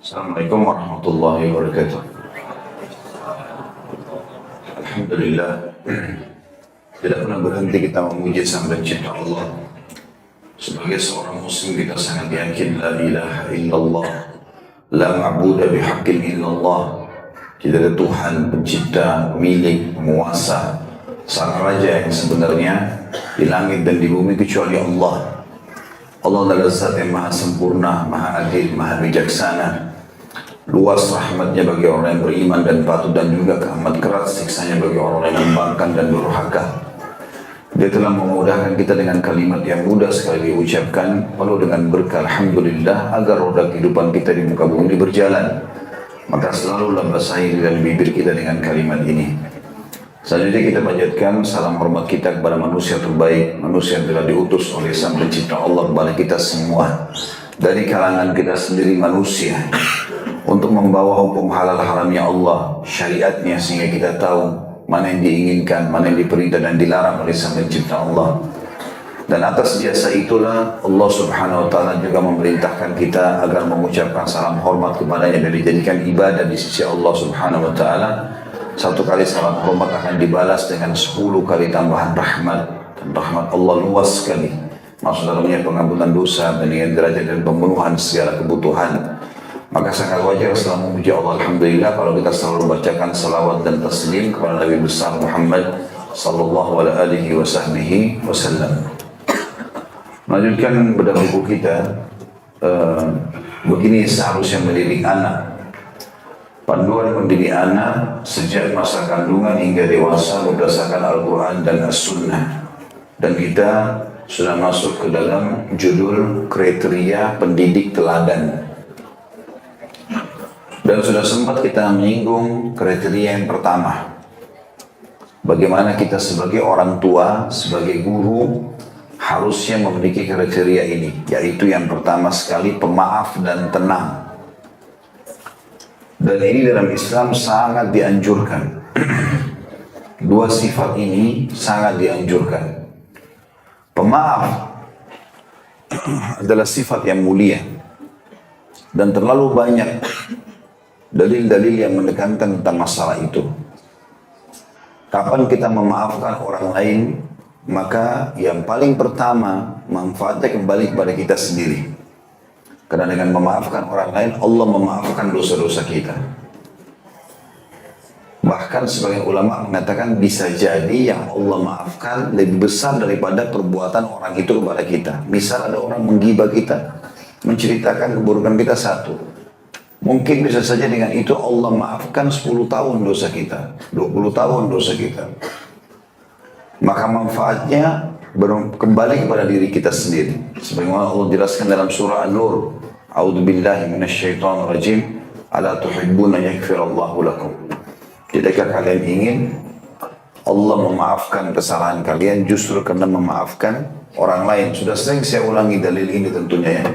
Assalamualaikum warahmatullahi wabarakatuh. Alhamdulillah, tidak pernah berhenti kita memuji Sang Pencipta Allah. Sebagai seorang muslim kita sangat yakin la ilaha illallah, la ma'budu bihaqqin illallah. Tidak ada Tuhan pencipta, milik, penguasa, sang raja yang sebenarnya di langit dan di bumi kecuali Allah. Allah adalah zat yang maha sempurna, maha adil, maha bijaksana. Luas rahmatnya bagi orang yang beriman dan patuh, dan juga amat keras siksanya bagi orang yang membangkang dan durhaka. Dia telah memudahkan kita dengan kalimat yang mudah sekali diucapkan, penuh dengan berkah alhamdulillah, agar roda kehidupan kita di muka bumi ini berjalan. Maka selalulah basahi dan bibir kita dengan kalimat ini. Selanjutnya kita panjatkan salam hormat kita kepada manusia terbaik, manusia yang telah diutus oleh Sang Pencipta Allah kepada kita semua, dari kalangan kita sendiri manusia, untuk membawa hukum halal haramnya Allah, syariatnya, sehingga kita tahu mana yang diinginkan, mana yang diperintah dan dilarang oleh Sang Pencipta Allah. Dan atas jasa itulah Allah Subhanahu wa Ta'ala juga memerintahkan kita agar mengucapkan salam hormat kepadanya dan dijadikan ibadah di sisi Allah Subhanahu wa Ta'ala. Satu kali salam hormat akan dibalas dengan 10 kali tambahan rahmat, dan rahmat Allah luas sekali. Maksud dalamnya pengampunan dosa, peninggian derajat dan pemenuhan segala kebutuhan. Maka sangat wajar setelah memuji Allah alhamdulillah kalau kita selalu bacakan salawat dan taslim kepada Nabi besar Muhammad sallallahu alaihi wasallam. Melanjutkan pada buku kita, begini seharusnya mendidik anak. Panduan mendidik anak sejak masa kandungan hingga dewasa berdasarkan Al-Quran dan As-Sunnah. Dan kita sudah masuk ke dalam judul kriteria pendidik teladan. Dan sudah sempat kita menyinggung kriteria yang pertama. Bagaimana kita sebagai orang tua, sebagai guru, harusnya memiliki kriteria ini. Yaitu yang pertama sekali pemaaf dan tenang. Dan ini dalam Islam sangat dianjurkan. Dua sifat ini sangat dianjurkan. Pemaaf adalah sifat yang mulia. Dan terlalu banyak dalil-dalil yang menekankan tentang masalah itu. Kapan kita memaafkan orang lain, maka yang paling pertama manfaatnya kembali kepada kita sendiri. Karena dengan memaafkan orang lain, Allah memaafkan dosa-dosa kita. Bahkan sebagian ulama mengatakan bisa jadi yang Allah maafkan lebih besar daripada perbuatan orang itu kepada kita. Misal ada orang menggibah kita, menceritakan keburukan kita satu. Mungkin bisa saja dengan itu Allah maafkan 10 tahun dosa kita, 20 tahun dosa kita. Maka manfaatnya kembali kepada diri kita sendiri. Sebagaimana Allah jelaskan dalam surah An-Nur, A'udzubillahi minasyaitonirrajim, ala tuhibbuna yaghfirallahu lakum. Tidakkah kalian ingin Allah memaafkan kesalahan kalian justru karena memaafkan orang lain? Sudah sering saya ulangi dalil ini tentunya ya.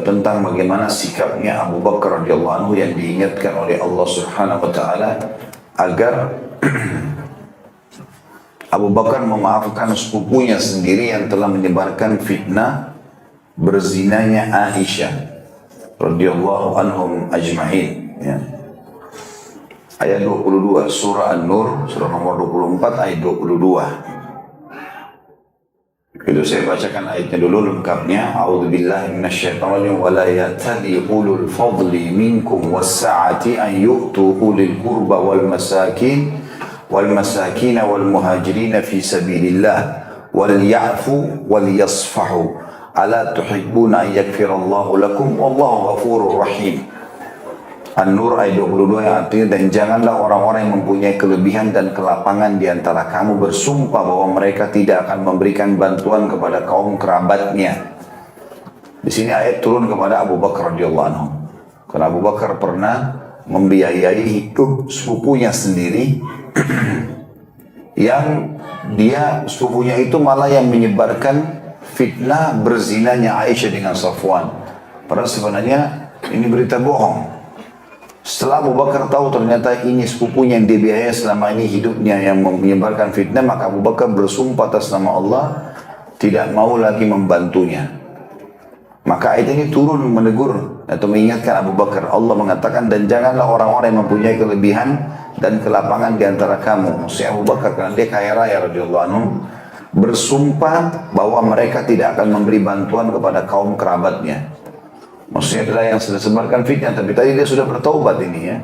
Tentang bagaimana sikapnya Abu Bakar radhiyallahu anhu yang diingatkan oleh Allah Subhanahu wa Ta'ala agar Abu Bakar memaafkan sepupunya sendiri yang telah menyebarkan fitnah berzinanya Aisyah radhiyallahu anhum ajma'in ya. Ayat 22 surah An-Nur, surah nomor 24 ayat 22. Itu saya bacakan ayatnya dulu lengkapnya. A'udzubillahi minasyaitonir rajim. Wa la ya'tali ulul fadli minkum was-sa'ati an yu'tu ulil qurba wal masakin wal muhajirin fi sabilillah wal ya'fu wal yasfahu ala tuhibbuna an yaghfirallahu lakum wallahu ghafurur rahim. An-Nur ayat 22 yang artinya, dan janganlah orang-orang yang mempunyai kelebihan dan kelapangan di antara kamu bersumpah bahwa mereka tidak akan memberikan bantuan kepada kaum kerabatnya. Di sini ayat turun kepada Abu Bakar radhiyallahu anhu. Karena Abu Bakar pernah membiayai hidup sepupunya sendiri yang dia sepupunya itu malah yang menyebarkan fitnah berzinanya Aisyah dengan Safwan. Padahal sebenarnya ini berita bohong. Setelah Abu Bakar tahu ternyata ini sepupunya yang dibiayai selama ini hidupnya yang menyebarkan fitnah, maka Abu Bakar bersumpah atas nama Allah tidak mau lagi membantunya. Maka ayat ini turun menegur atau mengingatkan Abu Bakar. Allah mengatakan, dan janganlah orang-orang yang mempunyai kelebihan dan kelapangan di antara kamu. Maksudnya Abu Bakar karena dia kaya raya radhiyallahu anhu, bersumpah bahwa mereka tidak akan memberi bantuan kepada kaum kerabatnya. Maksudnya adalah yang sudah sebarkan fitnah, tapi tadi dia sudah bertaubat ini ya.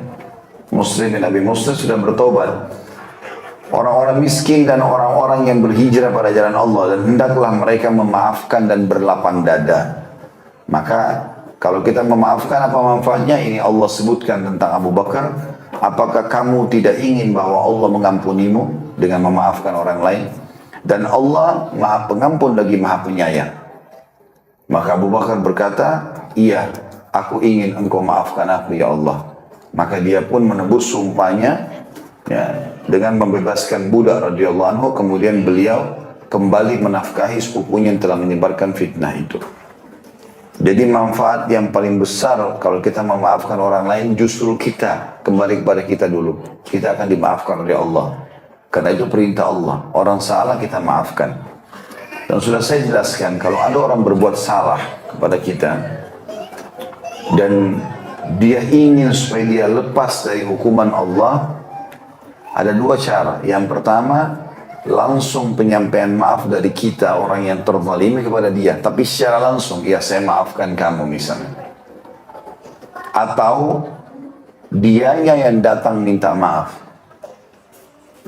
Muslim bin Abi Muslim sudah bertaubat. Orang-orang miskin dan orang-orang yang berhijrah pada jalan Allah, dan hendaklah mereka memaafkan dan berlapang dada. Maka kalau kita memaafkan apa manfaatnya? Ini Allah sebutkan tentang Abu Bakar. Apakah kamu tidak ingin bahwa Allah mengampunimu dengan memaafkan orang lain? Dan Allah Maha Pengampun lagi Maha Penyayang. Maka Abu Bakar berkata, iya, aku ingin engkau maafkan aku ya Allah. Maka dia pun menebus sumpahnya ya, dengan membebaskan budak radhiyallahu anhu. Kemudian beliau kembali menafkahi sepupunya yang telah menyebarkan fitnah itu. Jadi manfaat yang paling besar kalau kita memaafkan orang lain, justru kita kembali kepada kita dulu. Kita akan dimaafkan oleh Allah. Karena itu perintah Allah. Orang salah kita maafkan. Dan sudah saya jelaskan, kalau ada orang berbuat salah kepada kita dan dia ingin supaya dia lepas dari hukuman Allah, ada dua cara. Yang pertama, langsung penyampaian maaf dari kita, orang yang terzalimi kepada dia, tapi secara langsung, ya saya maafkan kamu misalnya. Atau dianya yang datang minta maaf.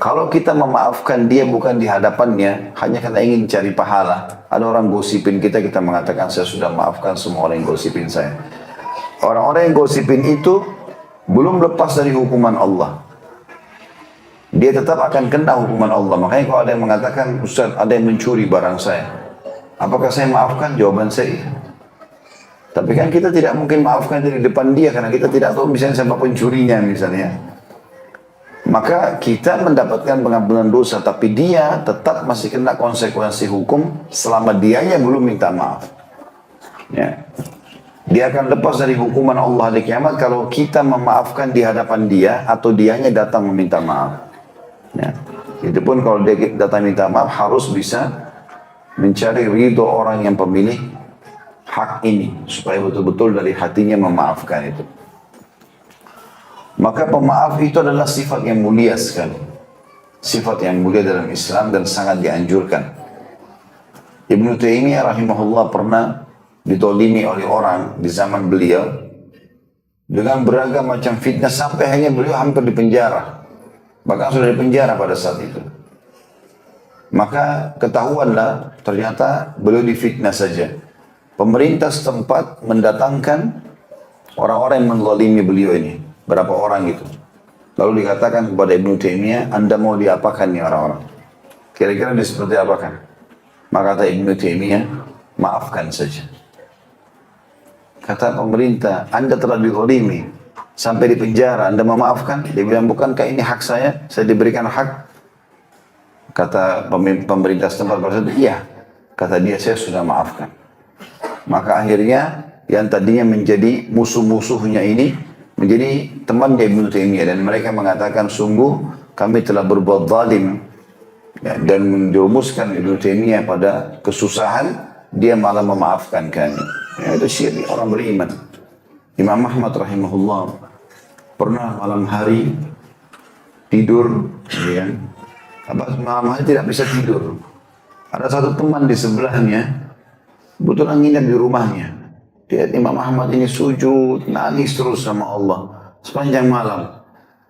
Kalau kita memaafkan dia bukan di hadapannya, hanya karena ingin cari pahala. Ada orang gosipin kita, kita mengatakan saya sudah maafkan semua orang yang gosipin saya. Orang-orang yang gosipin itu belum lepas dari hukuman Allah. Dia tetap akan kena hukuman Allah. Makanya kalau ada yang mengatakan, Ustaz, ada yang mencuri barang saya, apakah saya maafkan? Jawaban saya iya. Tapi kan kita tidak mungkin maafkan dari depan dia, karena kita tidak tahu misalnya siapa pencurinya misalnya. Maka kita mendapatkan pengampunan dosa, tapi dia tetap masih kena konsekuensi hukum selama dianya belum minta maaf. Ya. Dia akan lepas dari hukuman Allah di kiamat kalau kita memaafkan di hadapan dia atau dianya datang meminta maaf. Ya. Itu pun kalau dia datang minta maaf harus bisa mencari ridho orang yang pemilik hak ini supaya betul-betul dari hatinya memaafkan itu. Maka pemaaf itu adalah sifat yang mulia sekali. Sifat yang mulia dalam Islam dan sangat dianjurkan. Ibnu Taimiyah rahimahullah pernah ditolimi oleh orang di zaman beliau dengan beragam macam fitnah sampai akhirnya beliau hampir dipenjara. Bahkan sudah dipenjara pada saat itu. Maka ketahuanlah ternyata beliau difitnah saja. Pemerintah setempat mendatangkan orang-orang yang menzalimi beliau ini. Berapa orang gitu. Lalu dikatakan kepada Ibnu Taimiyah, Anda mau diapakan nih orang-orang? Kira-kira dia seperti apakan? Maka kata Ibnu Taimiyah, maafkan saja. Kata pemerintah, Anda telah dizalimi sampai di penjara, Anda memaafkan? Dia bilang, bukankah ini hak saya diberikan hak? Kata pemerintah setempat pada saat itu, iya. Kata dia, saya sudah maafkan. Maka akhirnya yang tadinya menjadi musuh-musuhnya ini menjadi teman Ibnu Taimiyah, dan mereka mengatakan, sungguh kami telah berbuat zalim ya, dan menjerumuskan Ibnu Taimiyah pada kesusahan, dia malah memaafkan kami. Ya, itu syirik orang beriman. Imam Ahmad rahimahullah pernah malam hari tidur, ya, malam hari tidak bisa tidur. Ada satu teman di sebelahnya, kebetulan nginap di rumahnya. Lihat Imam Ahmad ini sujud, nangis terus sama Allah sepanjang malam.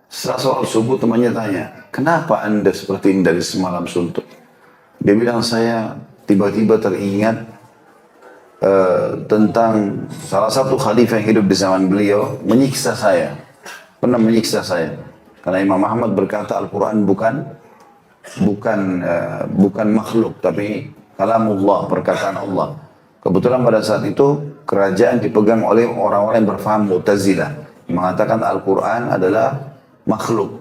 Setelah sholat subuh temannya tanya, kenapa anda seperti ini dari semalam suntuk? Dia bilang, saya tiba-tiba teringat tentang salah satu khalifah yang hidup di zaman beliau menyiksa saya, pernah menyiksa saya. Karena Imam Ahmad berkata Al-Quran bukan makhluk, tapi kalamullah, perkataan Allah. Kebetulan pada saat itu kerajaan dipegang oleh orang-orang yang berfaham Mu'tazilah, mengatakan Al-Quran adalah makhluk.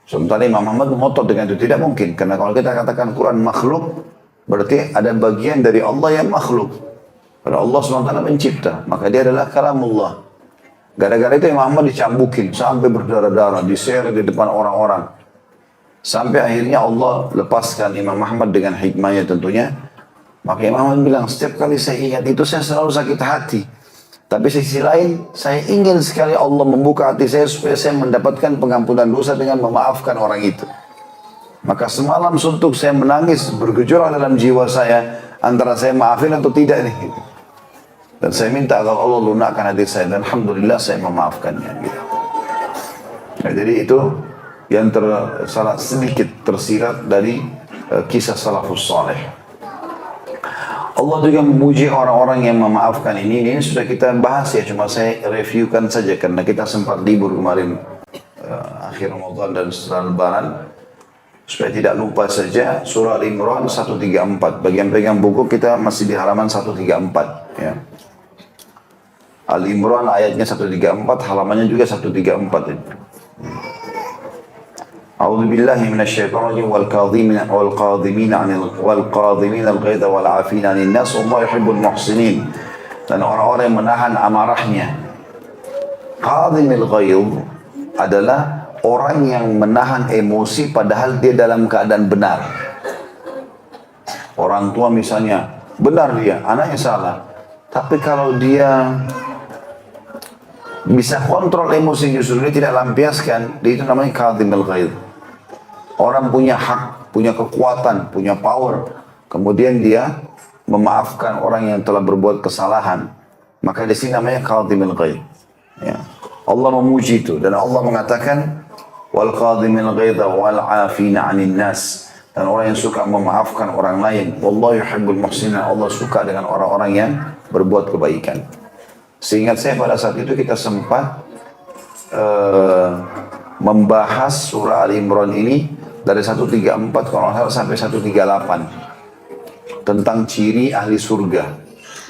Sementara Imam Ahmad mengotot dengan itu, tidak mungkin. Karena kalau kita katakan Quran makhluk, berarti ada bagian dari Allah yang makhluk. Karena Allah SWT mencipta, maka dia adalah kalamullah. Gara-gara itu Imam Ahmad dicambukin sampai berdarah-darah, diseret di depan orang-orang. Sampai akhirnya Allah lepaskan Imam Ahmad dengan hikmahnya tentunya. Maka Imam Ahmad bilang, setiap kali saya ingat itu saya selalu sakit hati. Tapi sisi lain, saya ingin sekali Allah membuka hati saya supaya saya mendapatkan pengampunan dosa dengan memaafkan orang itu. Maka semalam suntuk saya menangis, bergejolak dalam jiwa saya, antara saya maafin atau tidak nih. Dan saya minta agar Allah lunakkan hati saya, dan Alhamdulillah saya memaafkannya. Gitu. Nah, jadi itu yang salah sedikit tersirat dari kisah salafus saleh. Allah juga memuji orang-orang yang memaafkan ini sudah kita bahas ya, cuma saya reviewkan saja karena kita sempat libur kemarin akhir Ramadan dan setelah Lebaran. Supaya tidak lupa saja, surah Al-Imran 134. Bagian pegang buku kita masih di halaman 134 ya. Al-Imran ayatnya 134, halamannya juga 134 itu. A'udzu billahi minasyaitonir rajim wal qadhimin al-ghaidha wal 'afina 'anil nas wallahu yuhibbul muhsinin. Dan orang-orang yang menahan amarahnya. Qadhimil ghaidh adalah orang yang menahan emosi padahal dia dalam keadaan benar. Orang tua misalnya, benar dia, anaknya salah. Tapi kalau dia bisa kontrol emosi justru dia tidak lampiaskan, dia itu namanya kadhimul ghaidh. Orang punya hak, punya kekuatan, punya power. Kemudian dia memaafkan orang yang telah berbuat kesalahan. Maka di sini namanya kadhimul ghaidh. Ya. Allah memuji itu dan Allah mengatakan wal qadhimil ghaidha wal 'afina 'anil nas, dan orang yang suka memaafkan orang lain. Wallahu yuhibbul muhsinin, Allah suka dengan orang-orang yang berbuat kebaikan. Seingat saya pada saat itu kita sempat membahas surah Al-Imran ini dari 134 kalau nggak salah sampai 138 tentang ciri ahli surga.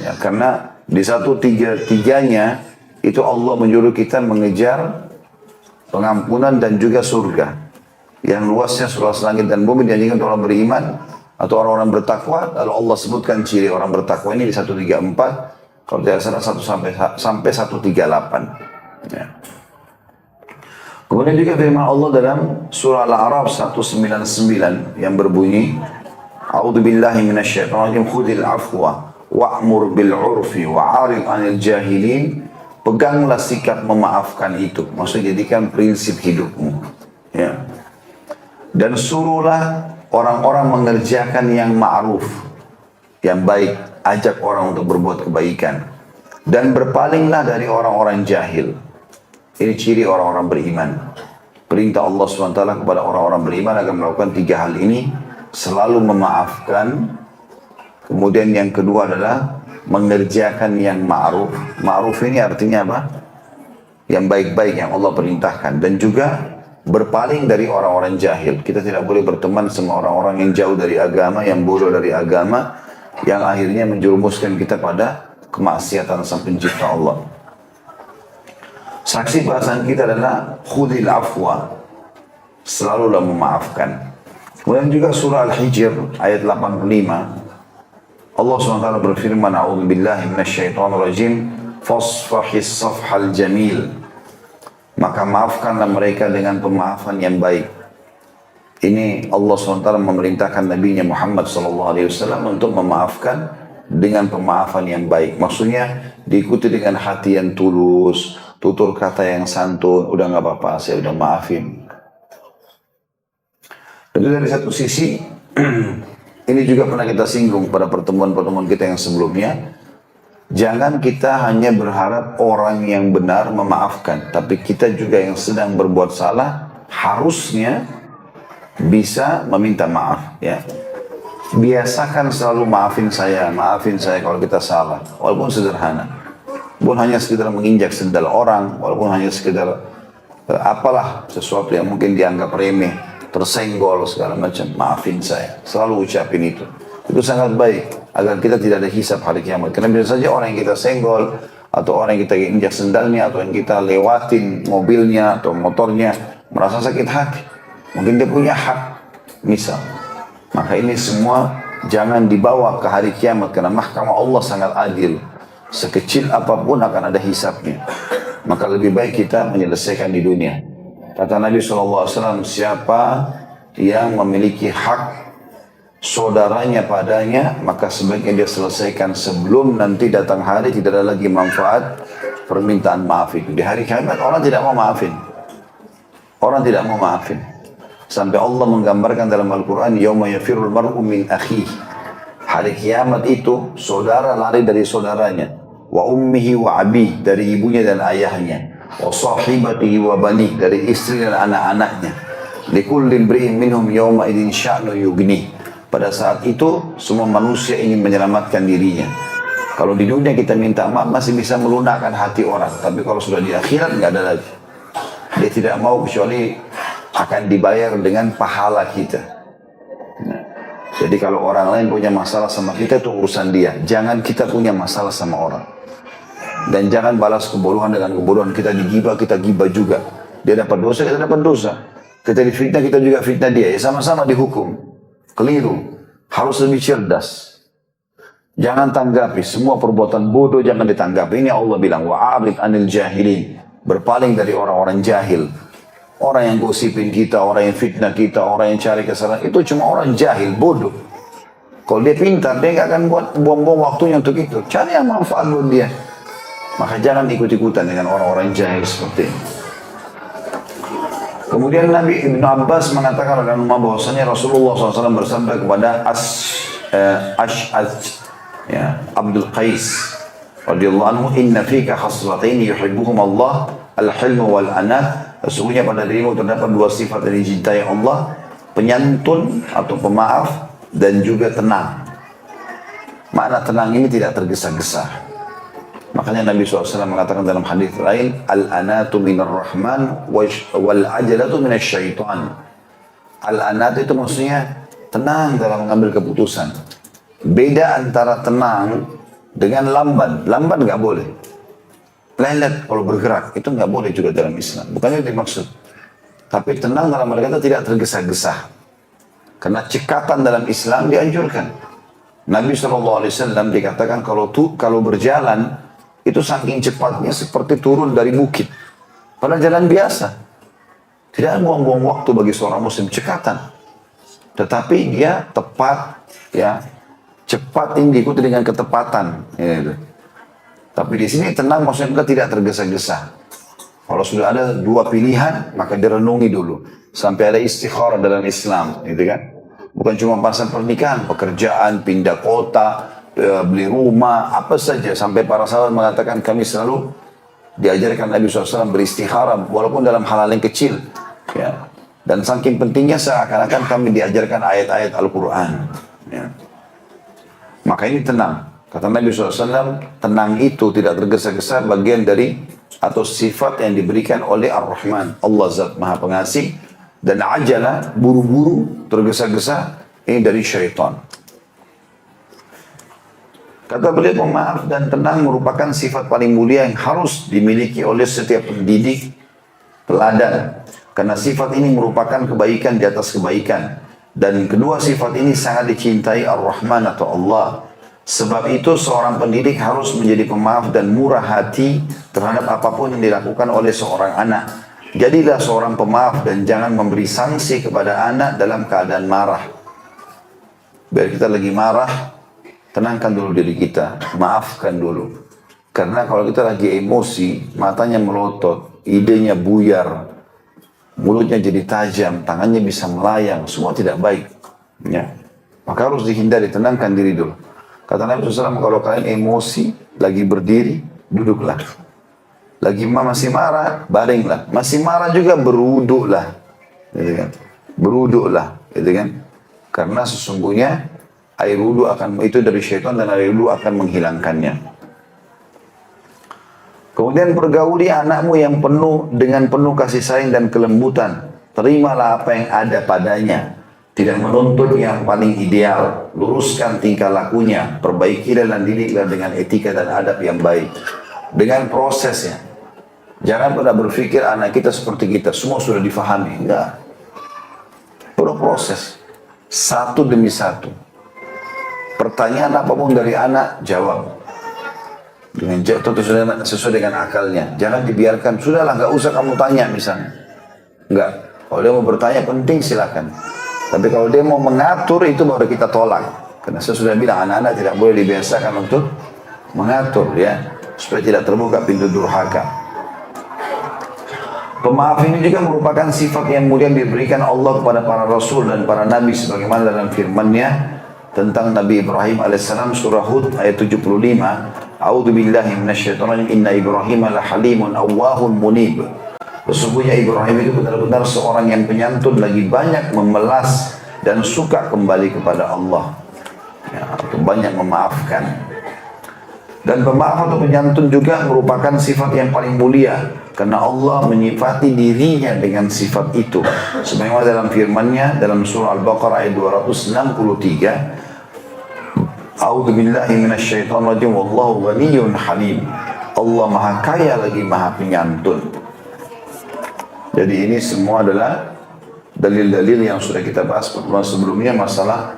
Ya, karena di 133-nya itu Allah menyuruh kita mengejar pengampunan dan juga surga yang luasnya seluas langit dan bumi, dijanjikan untuk orang beriman atau orang-orang bertakwa. Lalu Allah sebutkan ciri orang bertakwa ini di 134, kalau tidak salah 1 sampai 138. Ya. Kemudian juga firman Allah dalam surah Al-A'raf 199 yang berbunyi, A'udzu billahi minasyaitonir rajim, khudhil afwa wa'mur bil 'urfi wa'arid 'anil jahilin. Peganglah sikap memaafkan itu, maksudnya jadikan prinsip hidupmu. Ya. Dan suruhlah orang-orang mengerjakan yang ma'ruf, yang baik, ajak orang untuk berbuat kebaikan. Dan berpalinglah dari orang-orang jahil. Ini ciri orang-orang beriman. Perintah Allah SWT kepada orang-orang beriman agar melakukan 3 hal ini, selalu memaafkan. Kemudian yang kedua adalah mengerjakan yang ma'ruf. Ma'ruf ini artinya apa? Yang baik-baik yang Allah perintahkan. Dan juga berpaling dari orang-orang jahil. Kita tidak boleh berteman sama orang-orang yang jauh dari agama, yang bodoh dari agama, yang akhirnya menjerumuskan kita pada kemaksiatan sang pencipta Allah. Saksi bahasan kita adalah khudhil afwa, selalulah memaafkan. Kemudian juga surah Al-Hijr ayat 85, Allah SWT berfirman, A'udzu billahi minasyaitonir rajim, fasfahis safhal jamil. Maka maafkanlah mereka dengan pemaafan yang baik. Ini Allah SWT memerintahkan Nabi Muhammad SAW untuk memaafkan dengan pemaafan yang baik. Maksudnya diikuti dengan hati yang tulus, tutur kata yang santun. Udah nggak apa-apa, saya udah maafin. Dan dari satu sisi ini juga pernah kita singgung pada pertemuan-pertemuan kita yang sebelumnya. Jangan kita hanya berharap orang yang benar memaafkan, tapi kita juga yang sedang berbuat salah harusnya bisa meminta maaf. Ya, biasakan selalu maafin saya kalau kita salah, walaupun sederhana, walaupun hanya sekedar menginjak sendal orang, walaupun hanya sekedar apalah sesuatu yang mungkin dianggap remeh, tersenggol segala macam, maafin saya, selalu ucapin itu. Itu sangat baik agar kita tidak ada hisab hari kiamat. Karena bisa saja orang yang kita senggol atau orang yang kita injak sendalnya atau yang kita lewatin mobilnya atau motornya merasa sakit hati. Mungkin dia punya hak, misal. Maka ini semua jangan dibawa ke hari kiamat karena mahkamah Allah sangat adil. Sekecil apapun akan ada hisabnya. Maka lebih baik kita menyelesaikan di dunia. Kata Nabi SAW, siapa yang memiliki hak saudaranya padanya, maka sebaiknya dia selesaikan sebelum nanti datang hari tidak ada lagi manfaat permintaan maaf itu. Di hari kiamat orang tidak mau maafin. Orang tidak mau maafin. Sampai Allah menggambarkan dalam Al-Quran, yauma yafirul mar'u min akhihi. Hari kiamat itu saudara lari dari saudaranya, wa ummihi wa abi, dari ibunya dan ayahnya, wa sahibatihi wa bani, dari istri dan anak-anaknya. Likulli imri'in minhum yawma idzin sya'nu yughni. Pada saat itu semua manusia ingin menyelamatkan dirinya. Kalau di dunia kita minta maaf masih bisa melunakkan hati orang, tapi kalau sudah di akhirat nggak ada lagi. Dia tidak mau kecuali akan dibayar dengan pahala kita. Nah, jadi kalau orang lain punya masalah sama kita itu urusan dia. Jangan kita punya masalah sama orang. Dan jangan balas kebodohan dengan kebodohan. Kita digibah, kita gibah juga. Dia dapat dosa, kita dapat dosa. Kita difitnah, kita juga fitnah dia. Ya sama-sama dihukum. Keliru. Harus lebih cerdas. Jangan tanggapi. Semua perbuatan bodoh jangan ditanggapi. Ini Allah bilang, wa'abid anil jahilin. Berpaling dari orang-orang jahil. Orang yang gosipin kita, orang yang fitnah kita, orang yang cari kesalahan. Itu cuma orang jahil, bodoh. Kalau dia pintar, dia nggak akan buang-buang waktunya untuk itu. Cari yang manfaat buat dia. Maka jangan ikut-ikutan dengan orang-orang jahil seperti ini. Kemudian Nabi Ibn Abbas mengatakan dalam rumah bahwasanya Rasulullah SAW bersabda kepada Abdul Qais radhiyallahu anhu, inna fika khaslataini yuhibbuhum Allah, al-hilmu wal anat. Sesungguhnya pada dirimu terdapat dua sifat yang dicintai Allah, penyantun atau pemaaf dan juga tenang. Makna tenang ini tidak tergesa-gesa. Makanya Nabi SAW mengatakan dalam hadis lain, al-anatu minar rahman wal ajalatu minas syaitan. Al-anat itu maksudnya tenang dalam mengambil keputusan. Beda antara tenang dengan lamban. Lamban nggak boleh. Lelet kalau bergerak, itu nggak boleh juga dalam Islam. Bukannya itu dimaksud. Tapi tenang dalam berkata tidak tergesa-gesa. Karena cekatan dalam Islam dianjurkan. Nabi SAW dikatakan kalau berjalan, itu saking cepatnya seperti turun dari bukit. Pada jalan biasa. Tidak buang-buang waktu bagi seorang muslim, cekatan. Tetapi dia tepat, ya, cepat ini diikuti dengan ketepatan. Ya, tapi di sini tenang maksudnya tidak tergesa-gesa. Kalau sudah ada dua pilihan, maka direnungi dulu. Sampai ada istikharah dalam Islam, gitu kan? Bukan cuma pasal pernikahan, pekerjaan, pindah kota, beli rumah, apa saja. Sampai para sahabat mengatakan kami selalu diajarkan Nabi SAW beristikharah, walaupun dalam hal-hal yang kecil. Ya. Dan saking pentingnya seakan-akan kami diajarkan ayat-ayat Al-Quran. Ya. Maka ini tenang. Kata Nabi SAW, tenang itu tidak tergesa-gesa bagian dari atau sifat yang diberikan oleh Ar-Rahman. Allah Zat Maha Pengasih. Dan ajalah, buru-buru, tergesa-gesa, ini dari syaitan. Kata beliau, pemaaf dan tenang merupakan sifat paling mulia yang harus dimiliki oleh setiap pendidik teladan. Karena sifat ini merupakan kebaikan di atas kebaikan. Dan kedua sifat ini sangat dicintai Ar-Rahman atau Allah. Sebab itu seorang pendidik harus menjadi pemaaf dan murah hati terhadap apapun yang dilakukan oleh seorang anak. Jadilah seorang pemaaf dan jangan memberi sanksi kepada anak dalam keadaan marah. Biar kita lagi marah, tenangkan dulu diri kita, maafkan dulu. Karena kalau kita lagi emosi, matanya melotot, idenya buyar, mulutnya jadi tajam, tangannya bisa melayang, semua tidak baik. Ya. Maka harus dihindari, tenangkan diri dulu. Kata Nabi SAW, kalau kalian emosi, lagi berdiri, duduklah. Lagi masih marah, baringlah. Masih marah juga, berwuduklah. Gitu kan? Berwuduklah. Gitu kan? Karena sesungguhnya, air wudu itu dari syaitan dan air wudu akan menghilangkannya. Kemudian pergauli anakmu yang dengan penuh kasih sayang dan kelembutan. Terimalah apa yang ada padanya. Tidak menuntut yang paling ideal. Luruskan tingkah lakunya. Perbaikilah dan didiklah dengan etika dan adab yang baik. Dengan prosesnya. Jangan pernah berpikir anak kita seperti kita. Semua sudah difahami. Enggak. Perlu proses. Satu demi satu. Pertanyaan apapun dari anak, jawab. Dengan sesuai dengan akalnya. Jangan dibiarkan. Sudahlah, enggak usah kamu tanya misalnya. Enggak. Kalau dia mau bertanya penting silakan. Tapi kalau dia mau mengatur itu baru kita tolak. Karena saya sudah bilang anak-anak tidak boleh dibiasakan untuk mengatur ya, supaya tidak terbuka pintu durhaka. Pemaaf ini juga merupakan sifat yang mulia yang diberikan Allah kepada para rasul dan para nabi sebagaimana dalam firman-Nya tentang Nabi Ibrahim alaihissalam surah Hud ayat 75. A'udzubillahi minasyaitonir rajim. Inna Ibrahim lahalimun awwahun munib. Sesungguhnya Ibrahim itu benar-benar seorang yang penyantun, lagi banyak memelas dan suka kembali kepada Allah. Ya, atau banyak memaafkan. Dan pemaaf atau penyantun juga merupakan sifat yang paling mulia karena Allah menyifati dirinya dengan sifat itu. Sebagaimana dalam firman-Nya dalam surah Al-Baqarah ayat 263, A'udzubillahi minasyaitonir rajim wallahu ghaniyyun halim. Allah Maha Kaya lagi Maha Penyantun. Jadi ini semua adalah dalil-dalil yang sudah kita bahas pertemuan sebelumnya masalah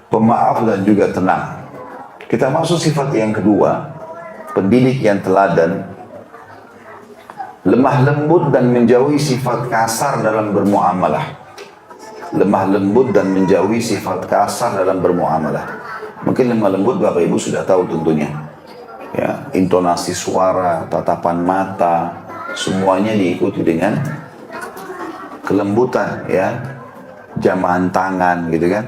pemaaf dan juga tenang. Kita masuk sifat yang kedua, pendidik yang teladan, lemah lembut dan menjauhi sifat kasar dalam bermuamalah. Lemah lembut dan menjauhi sifat kasar dalam bermuamalah. Mungkin lemah lembut Bapak Ibu sudah tahu tentunya. Ya, intonasi suara, tatapan mata, semuanya diikuti dengan kelembutan, ya, jamahan tangan, gitu kan.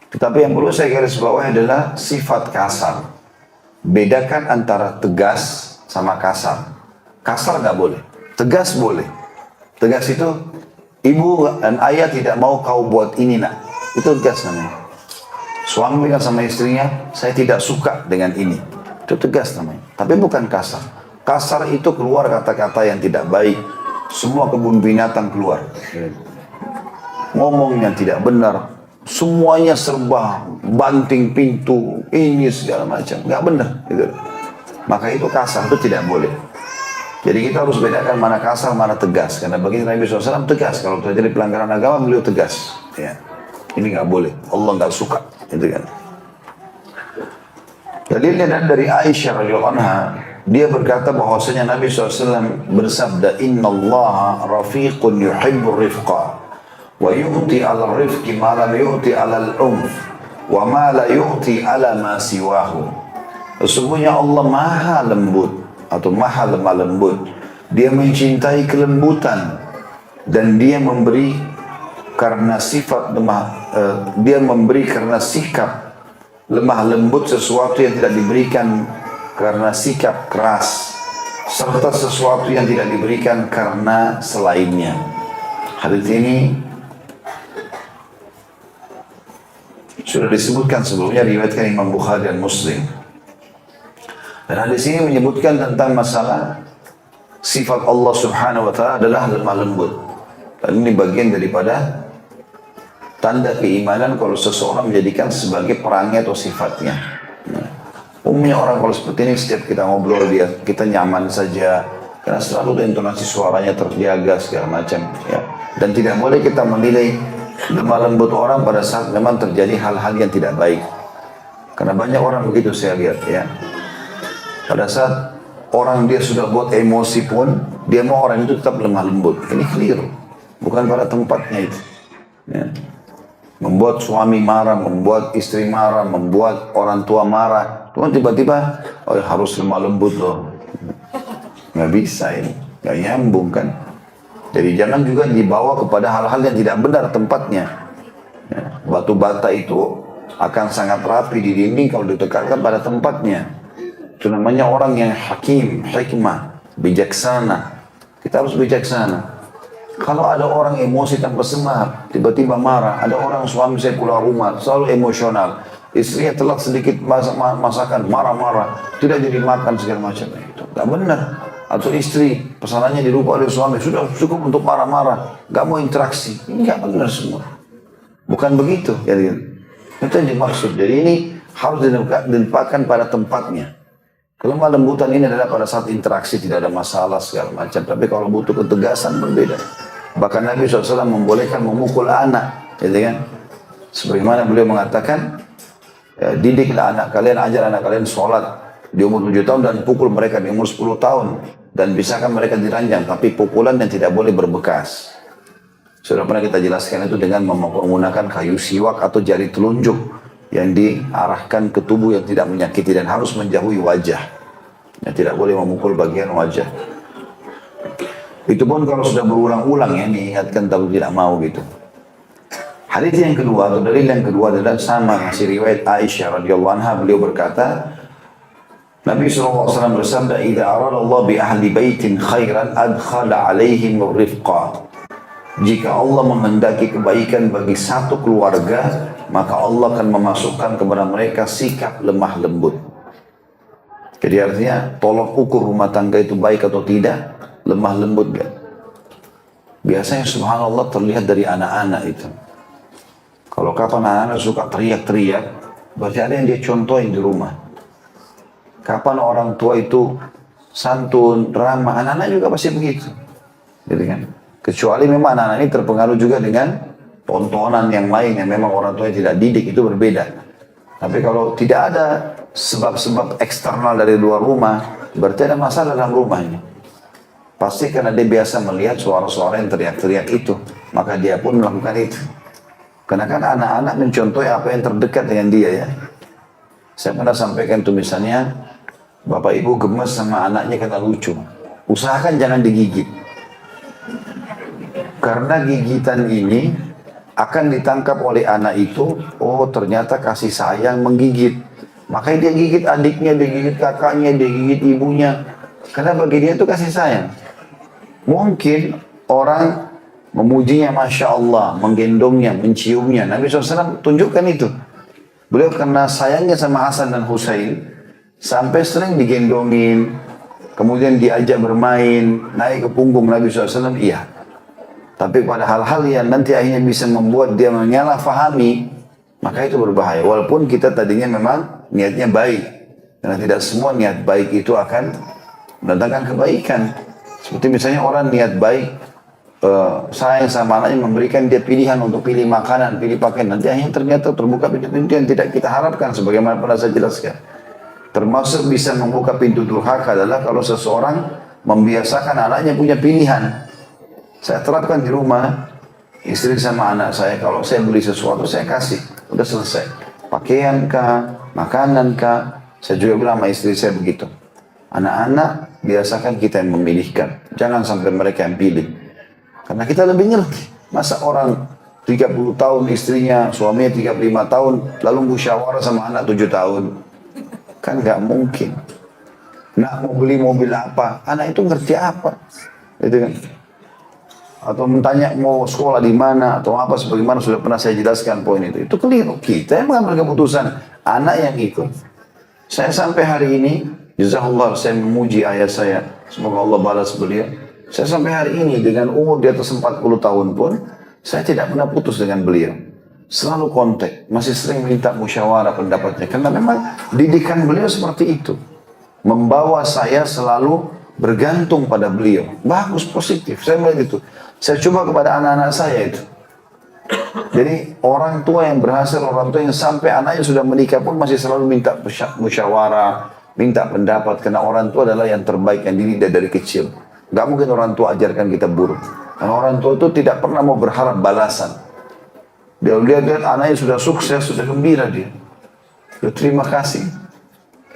Tetapi yang perlu saya garis bawahi adalah sifat kasar. Bedakan antara tegas sama kasar. Kasar nggak boleh, tegas boleh. Tegas itu, ibu dan ayah tidak mau kau buat ini nak. Itu tegas namanya. Suami bilang sama istrinya, saya tidak suka dengan ini. Itu tegas namanya. Tapi bukan kasar. Kasar itu keluar kata-kata yang tidak baik. Semua kebun binatang keluar. Ngomongnya tidak benar. Semuanya serba banting pintu, ini segala macam, nggak benar, gitu. Maka itu kasar, itu tidak boleh. Jadi kita harus bedakan mana kasar, mana tegas. Karena bagi Nabi SAW tegas, kalau terjadi pelanggaran agama beliau tegas. Ya, ini nggak boleh, Allah nggak suka, gitu kan. Dalilnya dari Aisyah radhiyallahu anha, dia berkata bahwasanya Nabi SAW bersabda, Inna Allah rafiqun yuhibbur rifqa. Wa yu'ti ala rifqi ma lam yu'ti ala al-unf wa ma la yu'ti ala ma siwahu. Sesungguhnya Allah maha lembut atau maha lemah lembut. Dia mencintai kelembutan dan dia memberi karena sifat dia memberi karena sikap lemah lembut sesuatu yang tidak diberikan karena sikap keras, serta sesuatu yang tidak diberikan karena selainnya. Hadis ini sudah disebutkan sebelumnya, diriwayatkan Imam Bukhari dan Muslim. Dan hadis ini menyebutkan tentang masalah sifat Allah Subhanahu wa taala adalah lemah lembut. Dan ini bagian daripada tanda keimanan kalau seseorang menjadikan sebagai perangai atau sifatnya. Umumnya orang kalau seperti ini setiap kita ngobrol kita nyaman saja karena selalu intonasi suaranya terjaga segala macam, ya. Dan tidak boleh kita menilai lemah lembut orang pada saat memang terjadi hal-hal yang tidak baik. Karena banyak orang begitu saya lihat, ya. Pada saat orang dia sudah buat emosi pun, dia mau orang itu tetap lemah lembut. Ini keliru. Bukan pada tempatnya itu. Ya. Membuat suami marah, membuat istri marah, membuat orang tua marah. Cuma tiba-tiba, oh harus lemah lembut loh. Nggak bisa ini. Nggak nyambung kan. Jadi jangan juga dibawa kepada hal-hal yang tidak benar tempatnya. Ya, batu bata itu akan sangat rapi di dinding kalau ditekatkan pada tempatnya. Itu namanya orang yang hakim, hikmah, bijaksana. Kita harus bijaksana. Kalau ada orang emosi tanpa sebab, tiba-tiba marah. Ada orang suami saya pulang rumah, selalu emosional. Istrinya telat sedikit masakan, marah-marah. Tidak jadi makan segala macam. Itu nggak benar. Atau istri, pesanannya dilupa oleh suami, sudah cukup untuk marah-marah, gak mau interaksi. Ini gak benar semua. Bukan begitu. Jadi, itu yang dimaksud. Jadi ini harus ditempatkan pada tempatnya. Kelemah lembutan ini adalah pada saat interaksi tidak ada masalah segala macam. Tapi kalau butuh ketegasan berbeda. Bahkan Nabi SAW membolehkan memukul anak. Gitu kan? Sebagaimana beliau mengatakan, didiklah anak kalian, ajar anak kalian sholat di umur 7 tahun dan pukul mereka di umur 10 tahun. Dan bisakah mereka diranjang, tapi pukulan yang tidak boleh berbekas. Sudah pernah kita jelaskan itu dengan menggunakan kayu siwak atau jari telunjuk yang diarahkan ke tubuh yang tidak menyakiti dan harus menjauhi wajah. Yang tidak boleh memukul bagian wajah. Itu pun kalau sudah berulang-ulang ya diingatkan tapi tidak mau gitu. Hadis yang kedua atau dalil yang kedua adalah sama masih riwayat Aisyah radhiyallahu anha, beliau berkata Nabi SAW bersabda, "Idza arada Allah bi ahli baitin khairan adkhala alaihim rifqa." Jika Allah menghendaki kebaikan bagi satu keluarga, maka Allah akan memasukkan kepada mereka sikap lemah lembut. Jadi artinya tolong ukur rumah tangga itu baik atau tidak, lemah lembut gak? Biasanya subhanallah terlihat dari anak-anak itu. Kalau kapan anak-anak suka teriak-teriak, berarti ada yang dia contohin di rumah. Kapan orang tua itu santun, ramah, anak-anak juga pasti begitu. Gitu kan? Kecuali memang anak-anak ini terpengaruh juga dengan tontonan yang lain yang memang orang tua tidak didik, itu berbeda. Tapi kalau tidak ada sebab-sebab eksternal dari luar rumah, berarti ada masalah dalam rumahnya. Pasti karena dia biasa melihat suara-suara yang teriak-teriak itu, maka dia pun melakukan itu. Karena kan anak-anak mencontohi apa yang terdekat dengan dia ya. Saya pernah sampaikan tuh misalnya, bapak ibu gemes sama anaknya karena lucu. Usahakan jangan digigit. Karena gigitan ini akan ditangkap oleh anak itu, oh ternyata kasih sayang menggigit. Makanya dia gigit adiknya, dia gigit kakaknya, dia gigit ibunya. Karena bagi dia itu kasih sayang. Mungkin orang memujinya Masya Allah, menggendongnya, menciumnya. Nabi SAW tunjukkan itu. Beliau karena sayangnya sama Hasan dan Husain, sampai sering digendongin, kemudian diajak bermain, naik ke punggung Nabi SAW, iya. Tapi pada hal-hal yang nanti akhirnya bisa membuat dia menyalahfahami, maka itu berbahaya. Walaupun kita tadinya memang niatnya baik. Karena tidak semua niat baik itu akan mendatangkan kebaikan. Seperti misalnya orang niat baik, sayang sama anaknya, memberikan dia pilihan untuk pilih makanan, pilih pakaian. Nanti akhirnya ternyata terbuka pintu-pintu yang tidak kita harapkan, sebagaimana pernah saya jelaskan. Termasuk bisa membuka pintu durhaka adalah kalau seseorang membiasakan anaknya punya pilihan. Saya terapkan di rumah, istri sama anak saya, kalau saya beli sesuatu saya kasih, udah selesai. Pakaian kah, makanan kah, saya juga bilang sama istri saya begitu. Anak-anak biasakan kita yang memilihkan, jangan sampai mereka yang pilih. Karena kita lebih ngerti. Masa orang 30 tahun istrinya, suaminya 35 tahun, lalu musyawarah sama anak 7 tahun. Kan nggak mungkin. Nak mau beli mobil apa, anak itu ngerti apa. Gitu kan. Atau mentanya mau sekolah di mana, atau apa, sebagaimana sudah pernah saya jelaskan poin itu. Itu keliru. Kita yang mengambil keputusan, anak yang ikut. Saya sampai hari ini, jazakallah, saya memuji ayah saya. Semoga Allah balas beliau. Saya sampai hari ini dengan umur di atas 40 tahun pun, saya tidak pernah putus dengan beliau. Selalu kontak, masih sering minta musyawarah pendapatnya. Karena memang didikan beliau seperti itu. Membawa saya selalu bergantung pada beliau. Bagus, positif. Saya melihat itu. Saya coba kepada anak-anak saya itu. Jadi orang tua yang berhasil, orang tua yang sampai anaknya sudah menikah pun masih selalu minta musyawarah, minta pendapat. Karena orang tua adalah yang terbaik yang dididik dari kecil. Gak mungkin orang tua ajarkan kita buruk. Karena orang tua itu tidak pernah mau berharap balasan. Dia lihat anaknya sudah sukses, sudah gembira dia. Ya, terima kasih.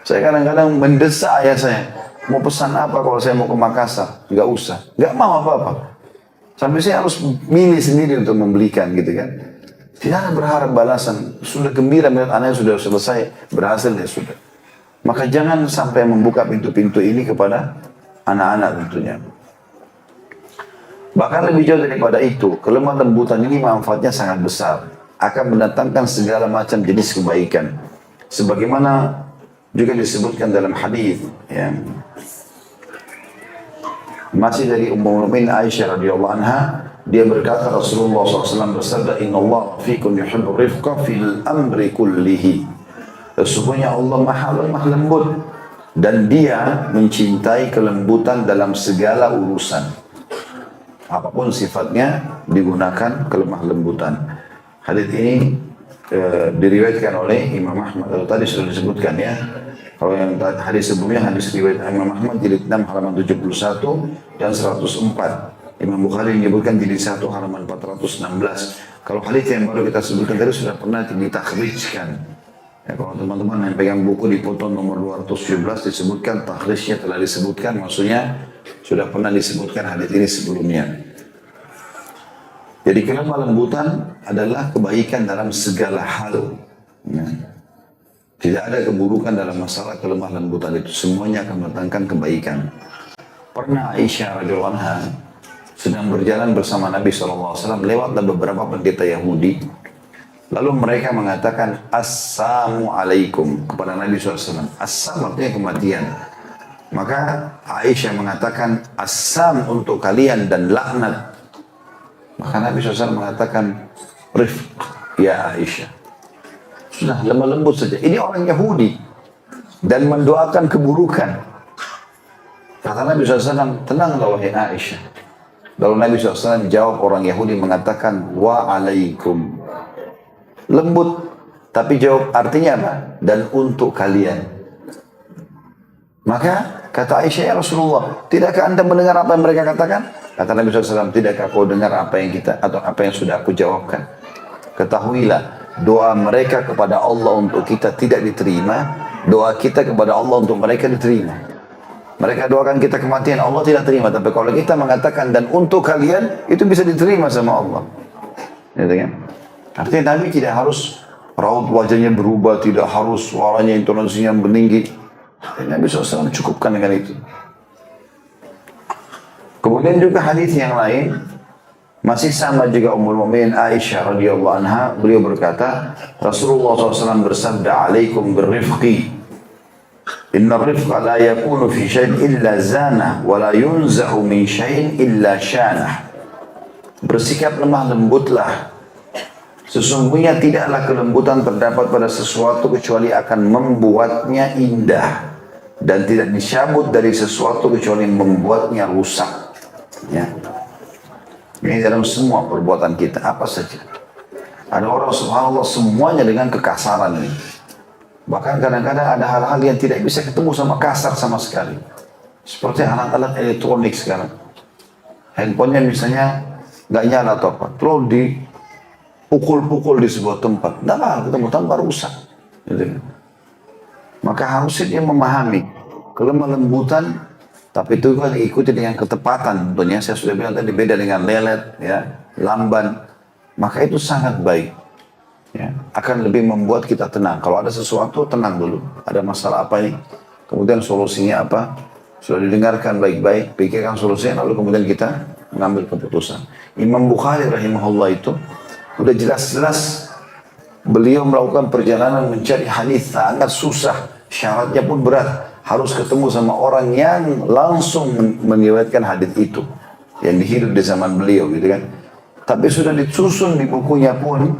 Saya kadang-kadang mendesak ayah saya. Mau pesan apa kalau saya mau ke Makassar? Gak usah. Gak mau apa-apa. Sampai saya harus milih sendiri untuk membelikan gitu kan. Tidak ada berharap balasan. Sudah gembira melihat anaknya sudah selesai, berhasil ya sudah. Maka jangan sampai membuka pintu-pintu ini kepada anak-anak tentunya. Bahkan lebih jauh daripada itu, kelemah lembutan ini manfaatnya sangat besar. Akan mendatangkan segala macam jenis kebaikan. Sebagaimana juga disebutkan dalam hadis yang masih dari Ummul Mukminin Aisyah radhiyallahu anha, dia berkata Rasulullah SAW bersabda, Inna Allah fikum yuhibbu rifqa fil amri kullihi. Sesungguhnya Allah maha lemah lembut dan dia mencintai kelembutan dalam segala urusan. Apapun sifatnya digunakan kelemah lembutan. Hadis ini diriwayatkan oleh Imam Ahmad. Tadi sudah disebutkan ya. Kalau yang hadis sebelumnya, hadis riwayat Imam Ahmad jilid 6 halaman 71 dan 104. Imam Bukhari menyebutkan jilid 1 halaman 416. Kalau hadis yang baru kita sebutkan tadi sudah pernah ditakhrijkan. Ya, kalau teman-teman yang pegang buku di foto nomor 217 disebutkan, takhrijnya telah disebutkan, maksudnya sudah pernah disebutkan hadis ini sebelumnya. Jadi kelemah lembutan adalah kebaikan dalam segala hal. Ya. Tidak ada keburukan dalam masalah kelemah lembutan itu, semuanya akan mendatangkan kebaikan. Pernah Aisyah radhiyallahu anha sedang berjalan bersama Nabi SAW, lewatlah beberapa pendeta Yahudi. Lalu mereka mengatakan Assalamualaikum kepada Nabi SAW. Assam artinya kematian. Maka Aisyah mengatakan Assam untuk kalian dan laknat. Maka Nabi SAW mengatakan Rifq ya Aisyah. Sudah lemah lembut saja. Ini orang Yahudi dan mendoakan keburukan. Kata Nabi SAW, tenanglah wahai Aisyah. Lalu Nabi SAW jawab orang Yahudi mengatakan wa'alaikum. Lembut, tapi jawab artinya apa? Dan untuk kalian. Maka kata Aisyah, ya Rasulullah, tidakkah anda mendengar apa yang mereka katakan? Kata Nabi SAW, tidakkah kau dengar apa yang kita atau apa yang sudah aku jawabkan? Ketahuilah, doa mereka kepada Allah untuk kita tidak diterima, doa kita kepada Allah untuk mereka diterima. Mereka doakan kita kematian, Allah tidak terima. Tapi kalau kita mengatakan dan untuk kalian, itu bisa diterima sama Allah. Gitu kan? Artinya Nabi tidak harus raut wajahnya berubah, tidak harus suaranya, intonasinya meninggi. Nabi SAW cukupkan dengan itu. Kemudian juga hadis yang lain, masih sama juga Ummul Mukminin Aisyah radhiyallahu anha, beliau berkata, Rasulullah SAW bersabda, "Alaikum birrifqi. Inna rifqa la yakunu fi syai'in illa zanah, wa la yunza'u min syai'in illa syanah." Bersikap lemah lembutlah. Sesungguhnya tidaklah kelembutan terdapat pada sesuatu kecuali akan membuatnya indah, dan tidak dicabut dari sesuatu kecuali membuatnya rusak. Ya. Ini dalam semua perbuatan kita, apa saja. Ada orang subhanallah semuanya dengan kekasaran ini. Bahkan kadang-kadang ada hal-hal yang tidak bisa ketemu sama kasar sama sekali. Seperti alat-alat elektronik sekarang. Handphonenya misalnya nggak nyala atau apa, terus dipukul-pukul di sebuah tempat, nggak bakal ketemu tambah rusak. Gitu. Maka harusnya dia memahami kelemah lembutan, tapi itu kan diikuti dengan ketepatan. Tentunya saya sudah bilang tadi beda dengan lelet, ya, lamban. Maka itu sangat baik. Ya, akan lebih membuat kita tenang. Kalau ada sesuatu, tenang dulu. Ada masalah apa ini? Kemudian solusinya apa? Sudah didengarkan baik-baik, pikirkan solusinya, lalu kemudian kita mengambil keputusan. Imam Bukhari rahimahullah itu udah jelas-jelas beliau melakukan perjalanan mencari hadis sangat susah, syaratnya pun berat. Harus ketemu sama orang yang langsung meriwayatkan hadis itu, yang hidup di zaman beliau, gitu kan. Tapi sudah disusun di bukunya pun,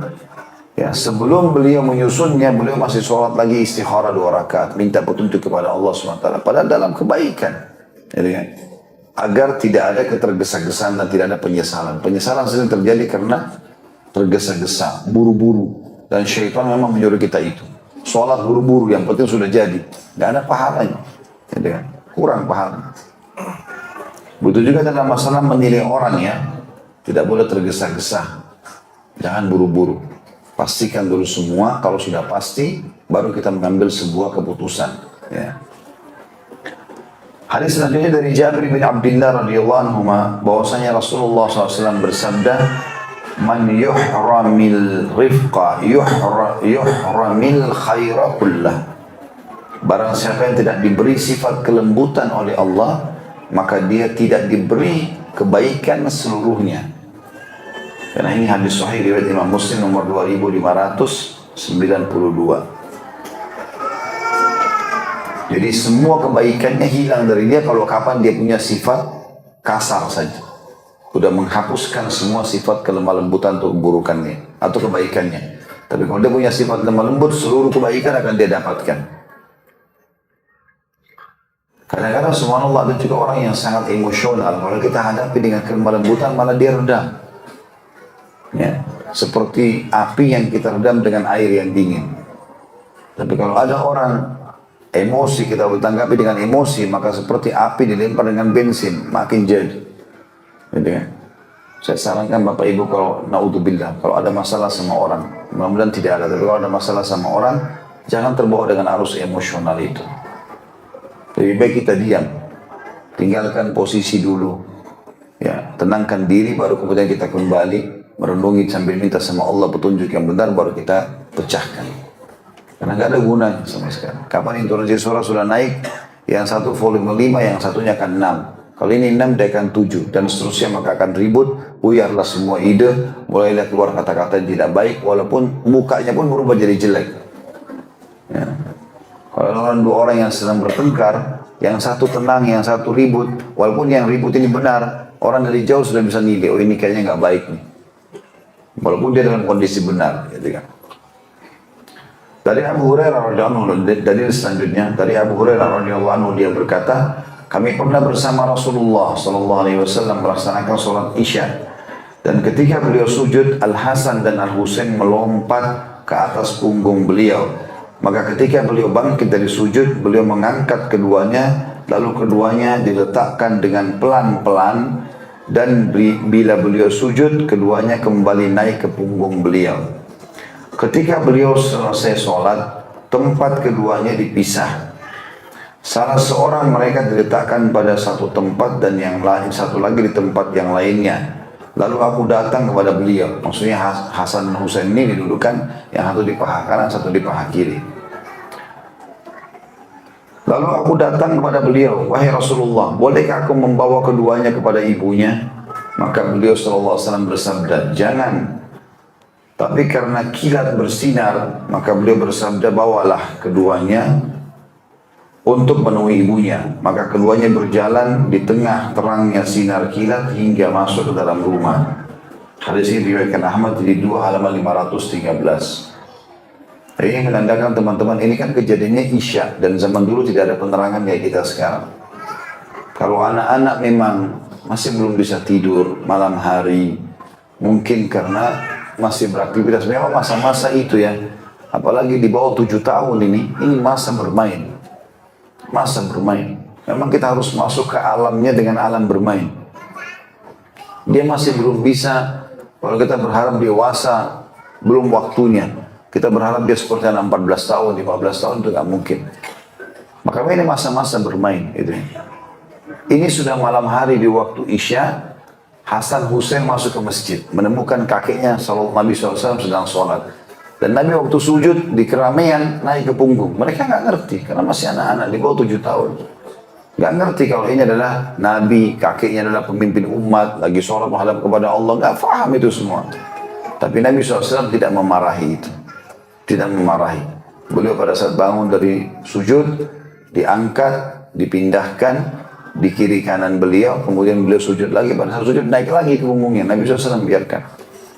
ya, sebelum beliau menyusunnya, beliau masih sholat lagi istikharah 2 rakaat, minta petunjuk kepada Allah SWT, padahal dalam kebaikan, gitu kan? Agar tidak ada ketergesa-gesaan dan tidak ada penyesalan. Penyesalan sering terjadi karena tergesa-gesa, buru-buru, dan syaitan memang menyuruh kita itu. Sholat buru-buru, yang penting sudah jadi, nggak ada pahalanya, gitu kan? Kurang pahala. Begitu juga dalam masalah menilai orang, ya, tidak boleh tergesa-gesa, jangan buru-buru. Pastikan dulu semua, kalau sudah pasti, baru kita mengambil sebuah keputusan. Ya. Hadis selanjutnya dari Jabir bin Abdullah radhiyallahu anhu, bahwasanya Rasulullah SAW bersabda, "Man yuhramil rifqa yuhramil khaira kullah." Barang siapa yang tidak diberi sifat kelembutan oleh Allah, maka dia tidak diberi kebaikan seluruhnya. Karena ini hadis sahih riwayat Imam Muslim nomor 2592. Jadi semua kebaikannya hilang dari dia kalau kapan dia punya sifat kasar saja. Sudah menghapuskan semua sifat kelemah lembutan atau keburukannya atau kebaikannya. Tapi kalau dia punya sifat lemah lembut, seluruh kebaikan akan dia dapatkan. Kadang-kadang subhanallah ada juga orang yang sangat emosional. Kalau kita hadapi dengan kelemah lembutan, malah dia redam. Ya, seperti api yang kita redam dengan air yang dingin. Tapi kalau ada orang emosi, kita bertanggapi dengan emosi, maka seperti api dilempar dengan bensin, makin jadi. Gitu kan? Saya sarankan Bapak Ibu kalau naudzubillah, kalau ada masalah sama orang, mudah-mudahan tidak ada, tapi kalau ada masalah sama orang, jangan terbawa dengan arus emosional itu. Lebih baik kita diam, tinggalkan posisi dulu, ya, tenangkan diri, baru kemudian kita kembali merenungi sambil minta sama Allah petunjuk yang benar, baru kita pecahkan. Karena nggak ada gunanya sama sekali. Kapan intonasi suara sudah naik, yang satu volume 5, yang satunya akan 6. Kalau ini 6, dia akan 7, dan seterusnya, maka akan ribut, buyarlah semua ide, mulailah keluar kata-kata yang tidak baik, walaupun mukanya pun berubah jadi jelek. Ya. Kalau dua orang yang sedang bertengkar, yang satu tenang, yang satu ribut, walaupun yang ribut ini benar, orang dari jauh sudah bisa nilai, oh ini kayaknya nggak baik nih. Walaupun dia dalam kondisi benar, gitu kan. Dari Abu Hurairah radhiyallahu anhu, dalil selanjutnya dari Abu Hurairah radhiyallahu anhu, dia berkata, kami pernah bersama Rasulullah sallallahu alaihi wasallam melaksanakan sholat Isya, dan ketika beliau sujud, Al Hasan dan Al Husain melompat ke atas punggung beliau. Maka ketika beliau bangkit dari sujud, beliau mengangkat keduanya, lalu keduanya diletakkan dengan pelan-pelan, dan bila beliau sujud, keduanya kembali naik ke punggung beliau. Ketika beliau selesai sholat, tempat keduanya dipisah. Salah seorang mereka diletakkan pada satu tempat dan yang lain satu lagi di tempat yang lainnya. Lalu aku datang kepada beliau. Maksudnya Hasan dan Husain ini didudukan, yang satu di paha kanan, satu di paha kiri. Lalu aku datang kepada beliau, wahai Rasulullah, bolehkah aku membawa keduanya kepada ibunya? Maka beliau SAW bersabda, jangan. Tapi karena kilat bersinar, maka beliau bersabda, bawalah keduanya untuk menemui ibunya. Maka keduanya berjalan di tengah terangnya sinar kilat hingga masuk ke dalam rumah. Hadis ini diriwayatkan Ahmad di 2 halaman 513. Ini menandakan teman-teman, ini kan kejadiannya Isya, dan zaman dulu tidak ada penerangan kayak kita sekarang. Kalau anak-anak memang masih belum bisa tidur malam hari, mungkin karena masih beraktivitas, memang masa-masa itu ya, apalagi di bawah 7 tahun ini masa bermain. Masa bermain. Memang kita harus masuk ke alamnya dengan alam bermain. Dia masih belum bisa, kalau kita berharap dewasa, belum waktunya. Kita berharap dia seperti anak 14 tahun, 15 tahun, itu nggak mungkin. Maka ini masa-masa bermain. Gitu. Ini sudah malam hari di waktu Isya, Hasan Husain masuk ke masjid, menemukan kakeknya Nabi SAW sedang sholat. Dan Nabi waktu sujud di keramaian naik ke punggung. Mereka nggak ngerti, karena masih anak-anak di bawah 7 tahun. Nggak ngerti kalau ini adalah Nabi, kakeknya adalah pemimpin umat, lagi sholat menghadap kepada Allah. Nggak paham itu semua. Tapi Nabi SAW tidak memarahi itu. Tidak memarahi. Beliau pada saat bangun dari sujud, diangkat, dipindahkan di kiri kanan beliau, kemudian beliau sujud lagi, pada saat sujud naik lagi ke punggungnya. Nabi SAW biarkan.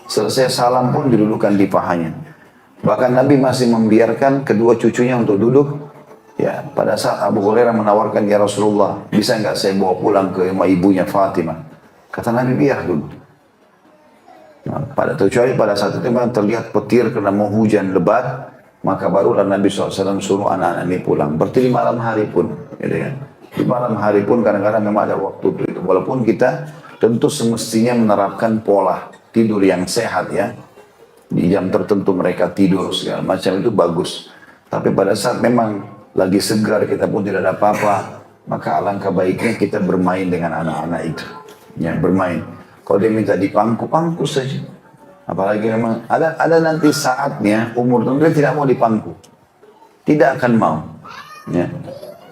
Selesai salam pun didudukan di pahanya. Bahkan Nabi masih membiarkan kedua cucunya untuk duduk. Ya, pada saat Abu Hurairah menawarkan, ya Rasulullah, bisa nggak saya bawa pulang ke rumah ibunya Fatimah? Kata Nabi, biar dulu. Nah, kecuali pada saat itu memang terlihat petir karena mau hujan lebat, maka barulah Nabi SAW suruh anak-anak ini pulang. Berarti di malam hari pun, gitu kan? Di malam hari pun kadang-kadang memang ada waktu itu. Walaupun kita tentu semestinya menerapkan pola tidur yang sehat ya. Di jam tertentu mereka tidur segala macam, itu bagus. Tapi pada saat memang lagi segar, kita pun tidak ada apa-apa, maka alangkah baiknya kita bermain dengan anak-anak itu. Ya, bermain. Kalau dia minta dipangku saja. Apalagi memang ada nanti saatnya umur tentu dia tidak mau dipangku. Tidak akan mau. Ya.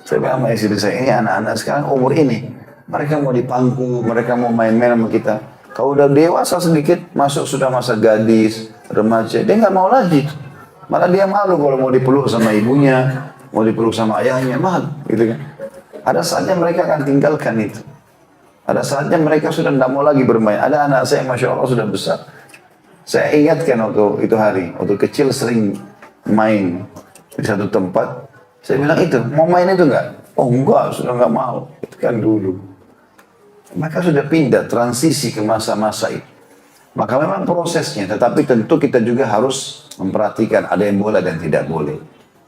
Saya bilang sama istri saya, ini anak-anak sekarang umur ini. Mereka mau dipangku, mereka mau main-main sama kita. Kalau udah dewasa sedikit, masuk sudah masa gadis, remaja, dia nggak mau lagi. Malah dia malu kalau mau dipeluk sama ibunya, mau dipeluk sama ayahnya, malu. Gitu kan. Ada saatnya mereka akan tinggalkan itu. Ada saatnya mereka sudah tidak mau lagi bermain. Ada anak saya, Masya Allah, sudah besar. Saya ingatkan waktu itu hari, waktu kecil sering main di satu tempat. Saya bilang itu, mau main itu enggak? Oh enggak, sudah enggak mau. Itu kan dulu. Maka sudah pindah, transisi ke masa-masa itu. Maka memang prosesnya, tetapi tentu kita juga harus memperhatikan ada yang boleh dan tidak boleh.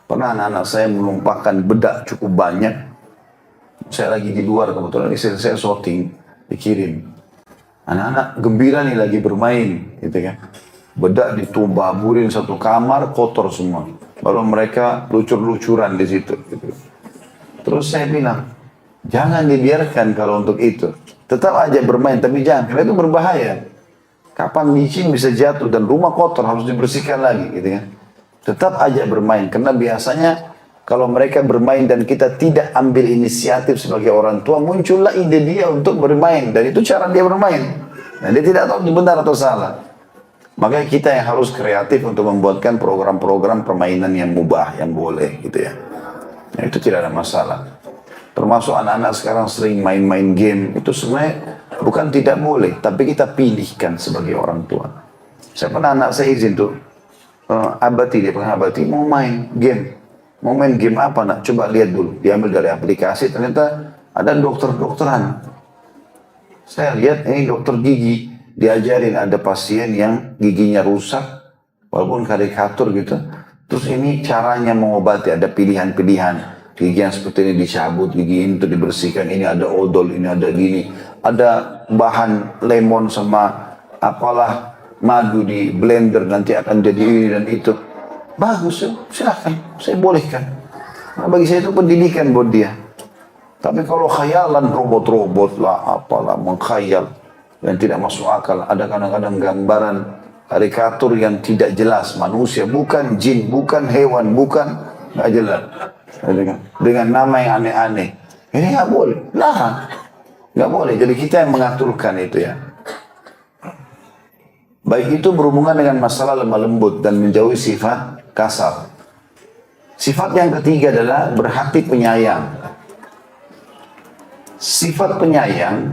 Pernah anak-anak saya menumpahkan bedak cukup banyak. Saya lagi di luar, kebetulan istri saya shooting, dikirim. Anak-anak gembira nih lagi bermain, gitu kan. Bedak ditubaburin satu kamar, kotor semua. Baru mereka lucur-lucuran di situ. Gitu. Terus saya bilang, jangan dibiarkan kalau untuk itu. Tetap aja bermain, tapi jangan, karena itu berbahaya. Kapan micin bisa jatuh dan rumah kotor harus dibersihkan lagi, gitu kan. Tetap aja bermain, karena biasanya kalau mereka bermain dan kita tidak ambil inisiatif sebagai orang tua, muncullah ide dia untuk bermain. Dan itu cara dia bermain. Dan dia tidak tahu itu benar atau salah. Makanya kita yang harus kreatif untuk membuatkan program-program permainan yang mubah, yang boleh gitu ya. Nah, itu tidak ada masalah. Termasuk anak-anak sekarang sering main-main game. Itu sebenarnya bukan tidak boleh, tapi kita pilihkan sebagai orang tua. Saya pernah anak saya izin tuh, abati, dia pengen abati, mau main game. Mau main game apa nak? Coba lihat dulu. Diambil dari aplikasi, ternyata ada dokter-dokteran. Saya lihat ini dokter gigi. Diajarin ada pasien yang giginya rusak, walaupun karikatur gitu. Terus ini caranya mengobati, ada pilihan-pilihan. Gigi yang seperti ini dicabut, gigi ini untuk dibersihkan, ini ada odol, ini ada gini. Ada bahan lemon sama apalah madu di blender, nanti akan jadi ini dan itu. Bagus, silahkan, saya bolehkan. Nah, bagi saya itu pendidikan buat dia. Tapi kalau khayalan robot-robot lah, apalah mengkhayal yang tidak masuk akal. Ada kadang-kadang gambaran karikatur yang tidak jelas. Manusia, bukan jin, bukan hewan, bukan, nggak jelas. Dengan nama yang aneh-aneh. Ini nggak boleh, larang. Nggak boleh, jadi kita yang mengaturkan itu ya. Baik itu berhubungan dengan masalah lemah lembut dan menjauhi sifat kasar. Sifat yang ketiga adalah berhati penyayang. Sifat penyayang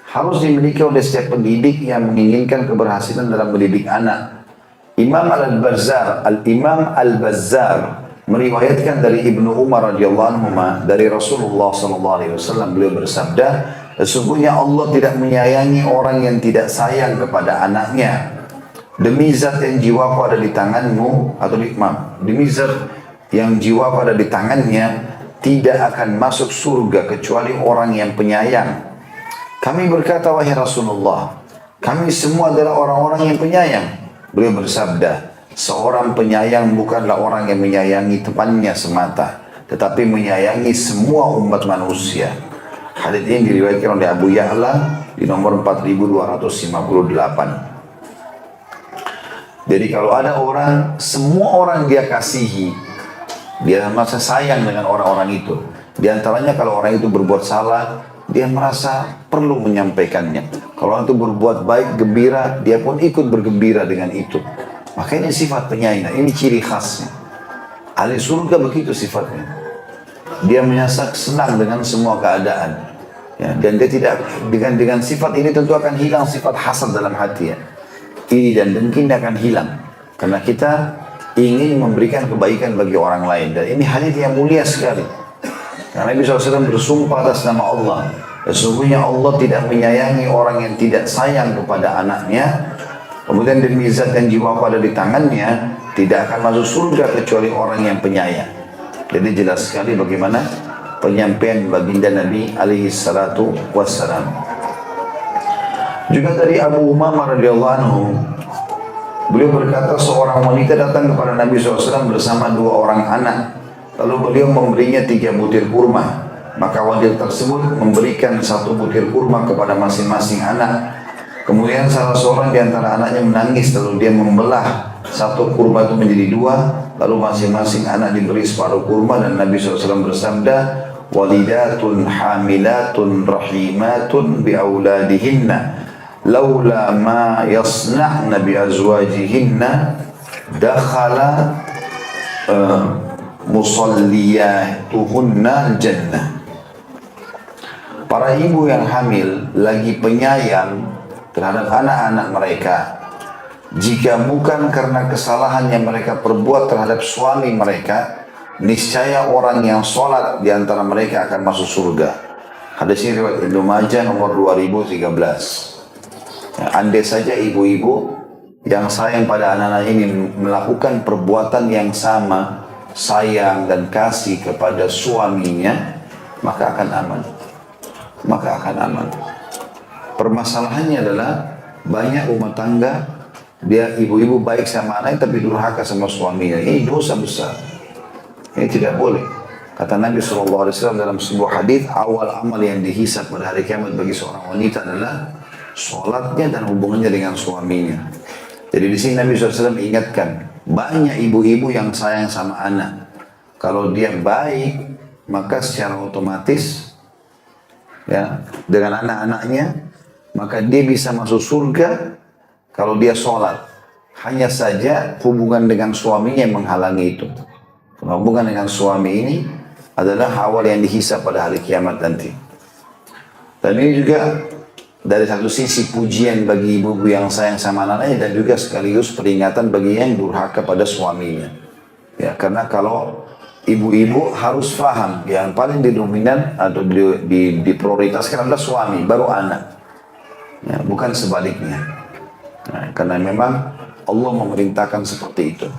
harus dimiliki oleh setiap pendidik yang menginginkan keberhasilan dalam mendidik anak. Imam Al-Imam Al-Bazzar meriwayatkan dari Ibnu Umar radhiyallahu anhu dari Rasulullah SAW, beliau bersabda, sesungguhnya Allah tidak menyayangi orang yang tidak sayang kepada anaknya. Demi zat yang jiwaku ada di tanganmu, atau demi zat yang jiwaku ada di tangannya, tidak akan masuk surga kecuali orang yang penyayang. Kami berkata, wahai Rasulullah, kami semua adalah orang-orang yang penyayang. Beliau bersabda, seorang penyayang bukanlah orang yang menyayangi temannya semata, tetapi menyayangi semua umat manusia. Hadits ini diriwayatkan oleh Abu Ya'la di nomor 4258. Jadi kalau ada orang, semua orang dia kasihi, dia merasa sayang dengan orang-orang itu. Di antaranya kalau orang itu berbuat salah, dia merasa perlu menyampaikannya. Kalau orang itu berbuat baik, gembira, dia pun ikut bergembira dengan itu. Makanya sifat penyayang, ini ciri khasnya. Ahli surga begitu sifatnya. Dia merasa senang dengan semua keadaan. Ya, dan dia tidak, dengan sifat ini tentu akan hilang sifat hasad dalam hati ya. Iri dan dengki akan hilang. Karena kita ingin memberikan kebaikan bagi orang lain. Dan ini hadits yang mulia sekali. Karena Nabi SAW bersumpah atas nama Allah. Sesungguhnya Allah tidak menyayangi orang yang tidak sayang kepada anaknya. Kemudian demi zat yang jiwa pada di tangannya, tidak akan masuk surga kecuali orang yang penyayang. Jadi jelas sekali bagaimana penyampaian baginda Nabi alaihi salatu wassalam. Juga dari Abu Umamah radhiyallahu anhu, beliau berkata seorang wanita datang kepada Nabi SAW bersama dua orang anak. Lalu beliau memberinya 3 butir kurma. Maka wanita tersebut memberikan 1 butir kurma kepada masing-masing anak. Kemudian salah seorang di antara anaknya menangis, lalu dia membelah 1 kurma itu menjadi 2. Lalu masing-masing anak diberi separuh kurma dan Nabi SAW bersabda, walidatun hamilatun rahimatun biauladihinna laula ma yasna'na bi azwajihinna dakhala musalliyatuhunna jannah. Para ibu yang hamil lagi penyayang terhadap anak-anak mereka, jika bukan karena kesalahan yang mereka perbuat terhadap suami mereka, niscaya orang yang sholat di antara mereka akan masuk surga. Hadis ini riwayat Ibnu Majah nomor 2013. Ya, andai saja ibu-ibu yang sayang pada anak-anak ini melakukan perbuatan yang sama, sayang dan kasih kepada suaminya, maka akan aman. Maka akan aman. Permasalahannya adalah banyak rumah tangga dia ibu-ibu baik sama anaknya tapi durhaka sama suaminya. Ini dosa besar. Ini tidak boleh. Kata Nabi SAW dalam sebuah hadis, awal amal yang dihisab pada hari kiamat bagi seorang wanita adalah sholatnya dan hubungannya dengan suaminya. Jadi di sini Nabi SAW ingatkan, banyak ibu-ibu yang sayang sama anak. Kalau dia baik, maka secara otomatis ya dengan anak-anaknya, maka dia bisa masuk surga kalau dia sholat. Hanya saja hubungan dengan suaminya yang menghalangi itu. Hubungan dengan suami ini adalah awal yang dihisab pada hari kiamat nanti. Dan ini juga dari satu sisi pujian bagi ibu-ibu yang sayang sama anaknya dan juga sekaligus peringatan bagi yang durhaka pada suaminya. Ya, karena kalau ibu-ibu harus paham yang paling didominan atau diprioritaskan adalah suami, baru anak. Ya, bukan sebaliknya. Nah, karena memang Allah memerintahkan seperti itu.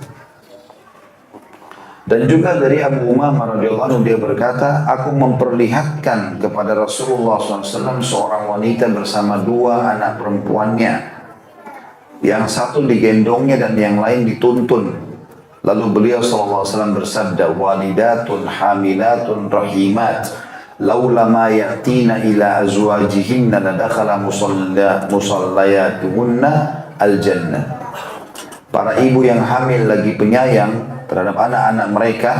Dan juga dari Abu Umamah radhiyallahu anhu dia berkata, aku memperlihatkan kepada Rasulullah SAW seorang wanita bersama dua anak perempuannya. Yang satu digendongnya dan yang lain dituntun. Lalu beliau SAW bersabda, walidatun hamilatun rahimat, laula ma ya'tina ila azwajihinna ladakhala musallayatuhunna al-jannah. Para ibu yang hamil lagi penyayang terhadap anak-anak mereka,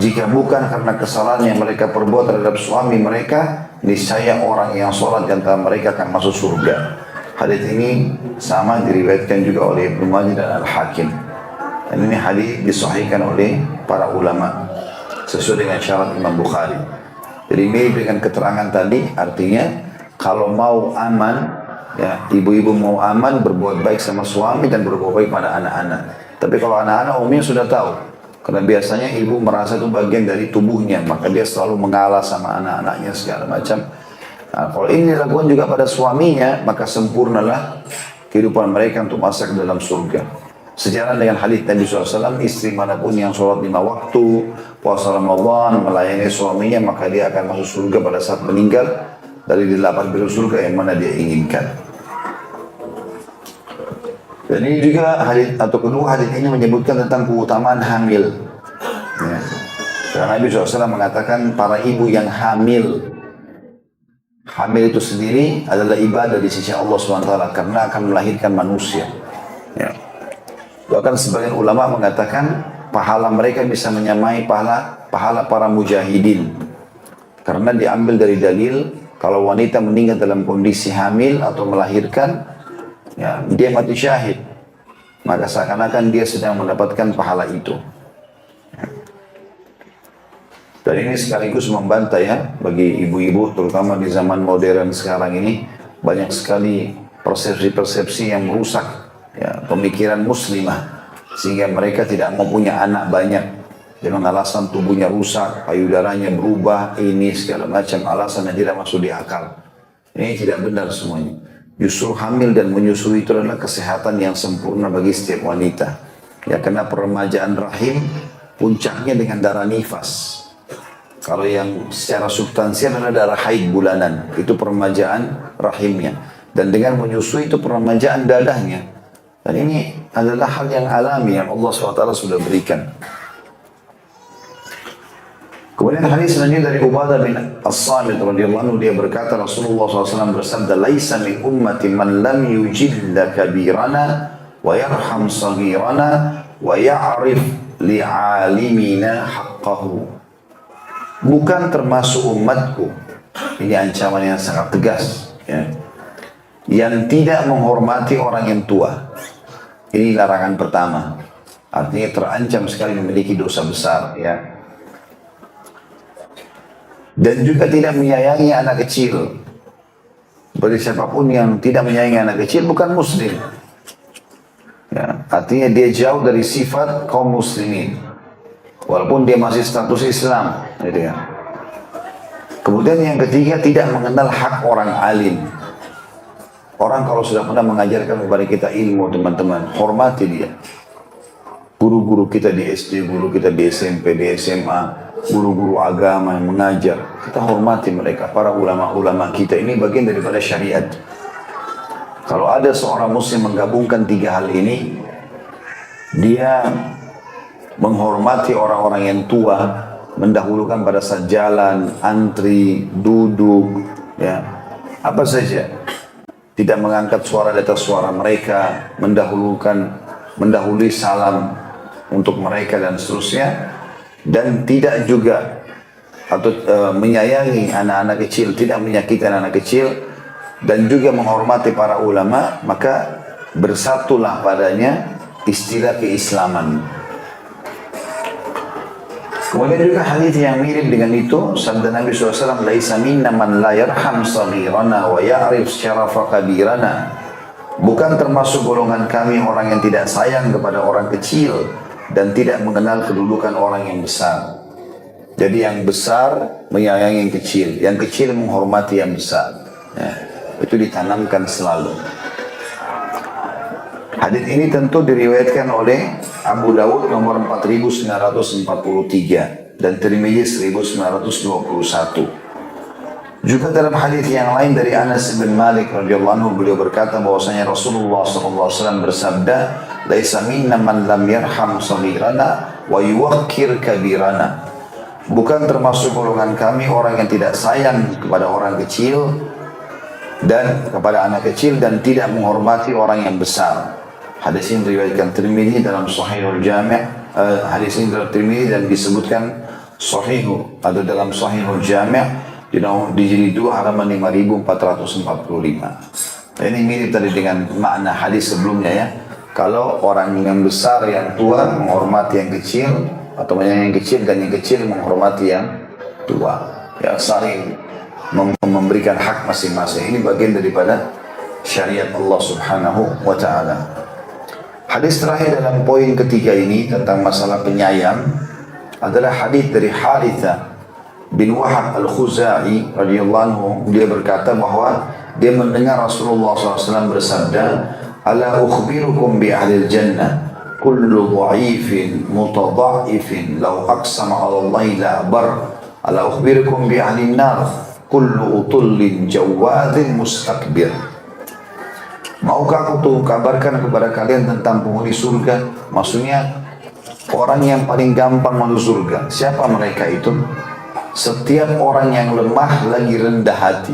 jika bukan karena kesalahan yang mereka perbuat terhadap suami mereka, niscaya orang yang sholat di antara mereka akan masuk surga. Hadis ini sama diriwayatkan juga oleh Ibnu Majah dan Al-Hakim. Dan ini hadis disahihkan oleh para ulama sesuai dengan syarat Imam Bukhari. Jadi mirip dengan keterangan tadi, artinya kalau mau aman, ya ibu-ibu mau aman, berbuat baik sama suami dan berbuat baik pada anak-anak. Tapi kalau anak-anak umumnya sudah tahu, karena biasanya ibu merasa itu bagian dari tubuhnya, maka dia selalu mengalah sama anak-anaknya segala macam. Nah, kalau ini dilakukan juga pada suaminya, maka sempurnalah kehidupan mereka untuk masuk ke dalam surga. Sejalan dengan hadits Nabi SAW, istri manapun yang sholat 5 waktu, puasa Ramadan, melayani suaminya, maka dia akan masuk surga pada saat meninggal dari 8 pintu surga yang mana dia inginkan. Dan ini juga hadis atau kedua hadis ini menyebutkan tentang keutamaan hamil. Ya. Karena Nabi SAW mengatakan para ibu yang hamil itu sendiri adalah ibadah di sisi Allah SWT karena akan melahirkan manusia. Ya. Bahkan sebagian ulama mengatakan pahala mereka bisa menyamai pahala para mujahidin. Karena diambil dari dalil kalau wanita meninggal dalam kondisi hamil atau melahirkan, ya, dia mati syahid, maka seakan-akan dia sedang mendapatkan pahala itu. Dan ini sekaligus membantah ya bagi ibu-ibu terutama di zaman modern sekarang ini, banyak sekali persepsi-persepsi yang merusak ya, pemikiran muslimah sehingga mereka tidak mau punya anak banyak dengan alasan tubuhnya rusak, payudaranya berubah, ini segala macam alasan yang tidak masuk di akal. Ini tidak benar semuanya. Justru hamil dan menyusui itu adalah kesehatan yang sempurna bagi setiap wanita. Ya, karena peremajaan rahim puncaknya dengan darah nifas. Kalau yang secara substansial adalah darah haid bulanan, itu peremajaan rahimnya. Dan dengan menyusui itu peremajaan dadahnya. Dan ini adalah hal yang alami yang Allah SWT sudah berikan. Kemudian hadis selanjutnya dari Ubadah bin As-Samit radhiyallahu anhu, dia berkata Rasulullah SAW bersabda, "Laisa min ummati man lam yujilla kabirana wa yarham saghirana wa ya'rif li'alimina haqqahu." Bukan termasuk umatku, ini ancaman yang sangat tegas, ya, yang tidak menghormati orang yang tua. Ini larangan pertama. Artinya terancam sekali memiliki dosa besar, ya. Dan juga tidak menyayangi anak kecil. Bagi siapapun yang tidak menyayangi anak kecil bukan muslim. Ya, artinya dia jauh dari sifat kaum muslimin. Walaupun dia masih status Islam. Gitu ya. Kemudian yang ketiga, tidak mengenal hak orang alim. Orang kalau sudah pernah mengajarkan kepada kita ilmu, teman-teman, hormati dia. Guru-guru kita di SD, guru kita di SMP, di SMA, guru-guru agama yang mengajar, kita hormati mereka. Para ulama-ulama kita ini bagian daripada syariat. Kalau ada seorang muslim menggabungkan tiga hal ini, dia menghormati orang-orang yang tua, mendahulukan pada saat jalan, antri, duduk, ya, apa saja. Tidak mengangkat suara di atas suara mereka, mendahului salam untuk mereka dan seterusnya, dan tidak juga menyayangi anak-anak kecil, tidak menyakiti anak-anak kecil, dan juga menghormati para ulama, maka bersatulah padanya istilah keislaman. Kemudian juga hadis yang mirip dengan itu, sabda Nabi SAW, "Laisa minna man la yarham saghirana wa ya'rif syarafa kabirana." Bukan termasuk golongan kami orang yang tidak sayang kepada orang kecil dan tidak mengenal kedudukan orang yang besar. Jadi yang besar menyayangi yang kecil menghormati yang besar. Ya, itu ditanamkan selalu. Hadis ini tentu diriwayatkan oleh Abu Dawud nomor 4943 dan Tirmidzi 1921. Juga dalam hadis yang lain dari Anas bin Malik radhiyallahu anhu, beliau berkata bahwasanya Rasulullah SAW bersabda, "Laisa minna man lam yarham saghirana wa yuwaqqir kabirana." Bukan termasuk golongan kami orang yang tidak sayang kepada orang kecil dan kepada anak kecil dan tidak menghormati orang yang besar. Hadis ini diriwayatkan Tirmidzi dalam Sahihul Jami'. Hadis ini dalam Tirmidzi dan disebutkan Sahih atau dalam Sahihul Jami' di jilid 2 halaman 5445. Ini mirip tadi dengan makna hadis sebelumnya ya. Kalau orang yang besar yang tua menghormati yang kecil atau yang kecil dan yang kecil menghormati yang tua, ya, saling memberikan hak masing-masing. Ini bagian daripada syariat Allah Subhanahu wa ta'ala. Hadis terakhir dalam poin ketiga ini tentang masalah penyayang adalah hadis dari Harithah bin Wahab al-Khuzai radhiyallahu anhu. Dia berkata bahwa dia mendengar Rasulullah SAW bersabda, "Ala ukhbirukum bi ahlil jannah, kullu dha'ifin mutadha'ifin law aqsama 'ala Allah la bar. Ala ukhbirukum bi ahlin nar, kullu utullin jawadin mustakbir." Maukah aku tuh kabarkan kepada kalian tentang penghuni surga? Maksudnya orang yang paling gampang masuk surga. Siapa mereka itu? Setiap orang yang lemah lagi rendah hati.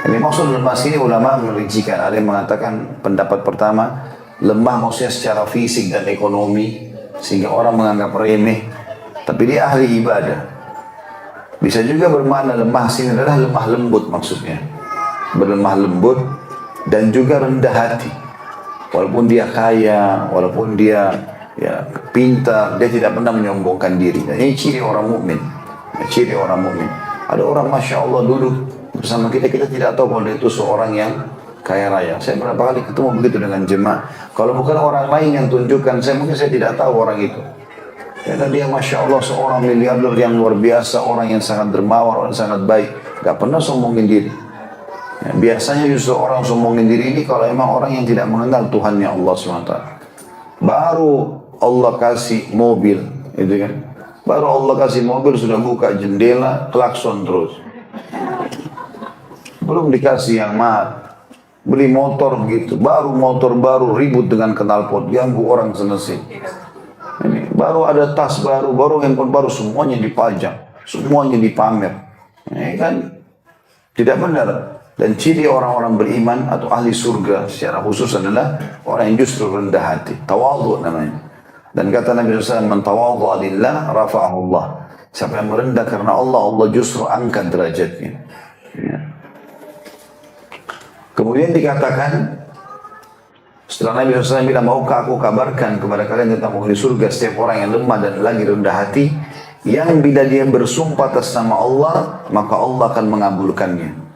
Ini maksud lemah sini ulama merincikan. Ada yang mengatakan pendapat pertama, lemah maksudnya secara fisik dan ekonomi sehingga orang menganggap remeh. Tapi dia ahli ibadah. Bisa juga bermakna lemah sini adalah lemah lembut maksudnya. Berlemah lembut dan juga rendah hati. Walaupun dia kaya, walaupun dia pintar, dia tidak pernah menyombongkan diri. Dan ini ciri orang mukmin. Ciri orang mukmin. Ada orang masya Allah duduk bersama kita tidak tahu kalau dia itu seorang yang kaya raya. Saya berapa kali ketemu begitu dengan jemaah. Kalau bukan orang lain yang tunjukkan, mungkin saya tidak tahu orang itu. Karena dia masya Allah seorang miliarder yang luar biasa, orang yang sangat dermawan, orang yang sangat baik, gak pernah sombongin diri. Ya, biasanya justru orang sombongin diri ini kalau memang orang yang tidak mengenal Tuhannya Allah SWT. Baru Allah kasih mobil, gitu kan? Baru Allah kasih mobil sudah buka jendela, klakson terus. Belum dikasih yang mahal, beli motor begitu, baru motor baru ribut dengan knalpot, ganggu orang senasib. Ini baru ada tas baru, baru handphone baru, semuanya dipajang, semuanya dipamer. Ini kan tidak benar. Dan ciri orang-orang beriman atau ahli surga secara khusus adalah orang yang justru rendah hati. Tawadhu namanya. Dan kata Nabi SAW, "Man tawadhu lillah rafa'ahu Allah." Siapa yang merendah karena Allah, Allah justru angkat derajatnya. Ya. Kemudian dikatakan, setelah Nabi SAW bilang, "Maukah aku kabarkan kepada kalian tentang penghuni surga?" Setiap orang yang lemah dan lagi rendah hati, yang bila dia bersumpah atas nama Allah, maka Allah akan mengabulkannya.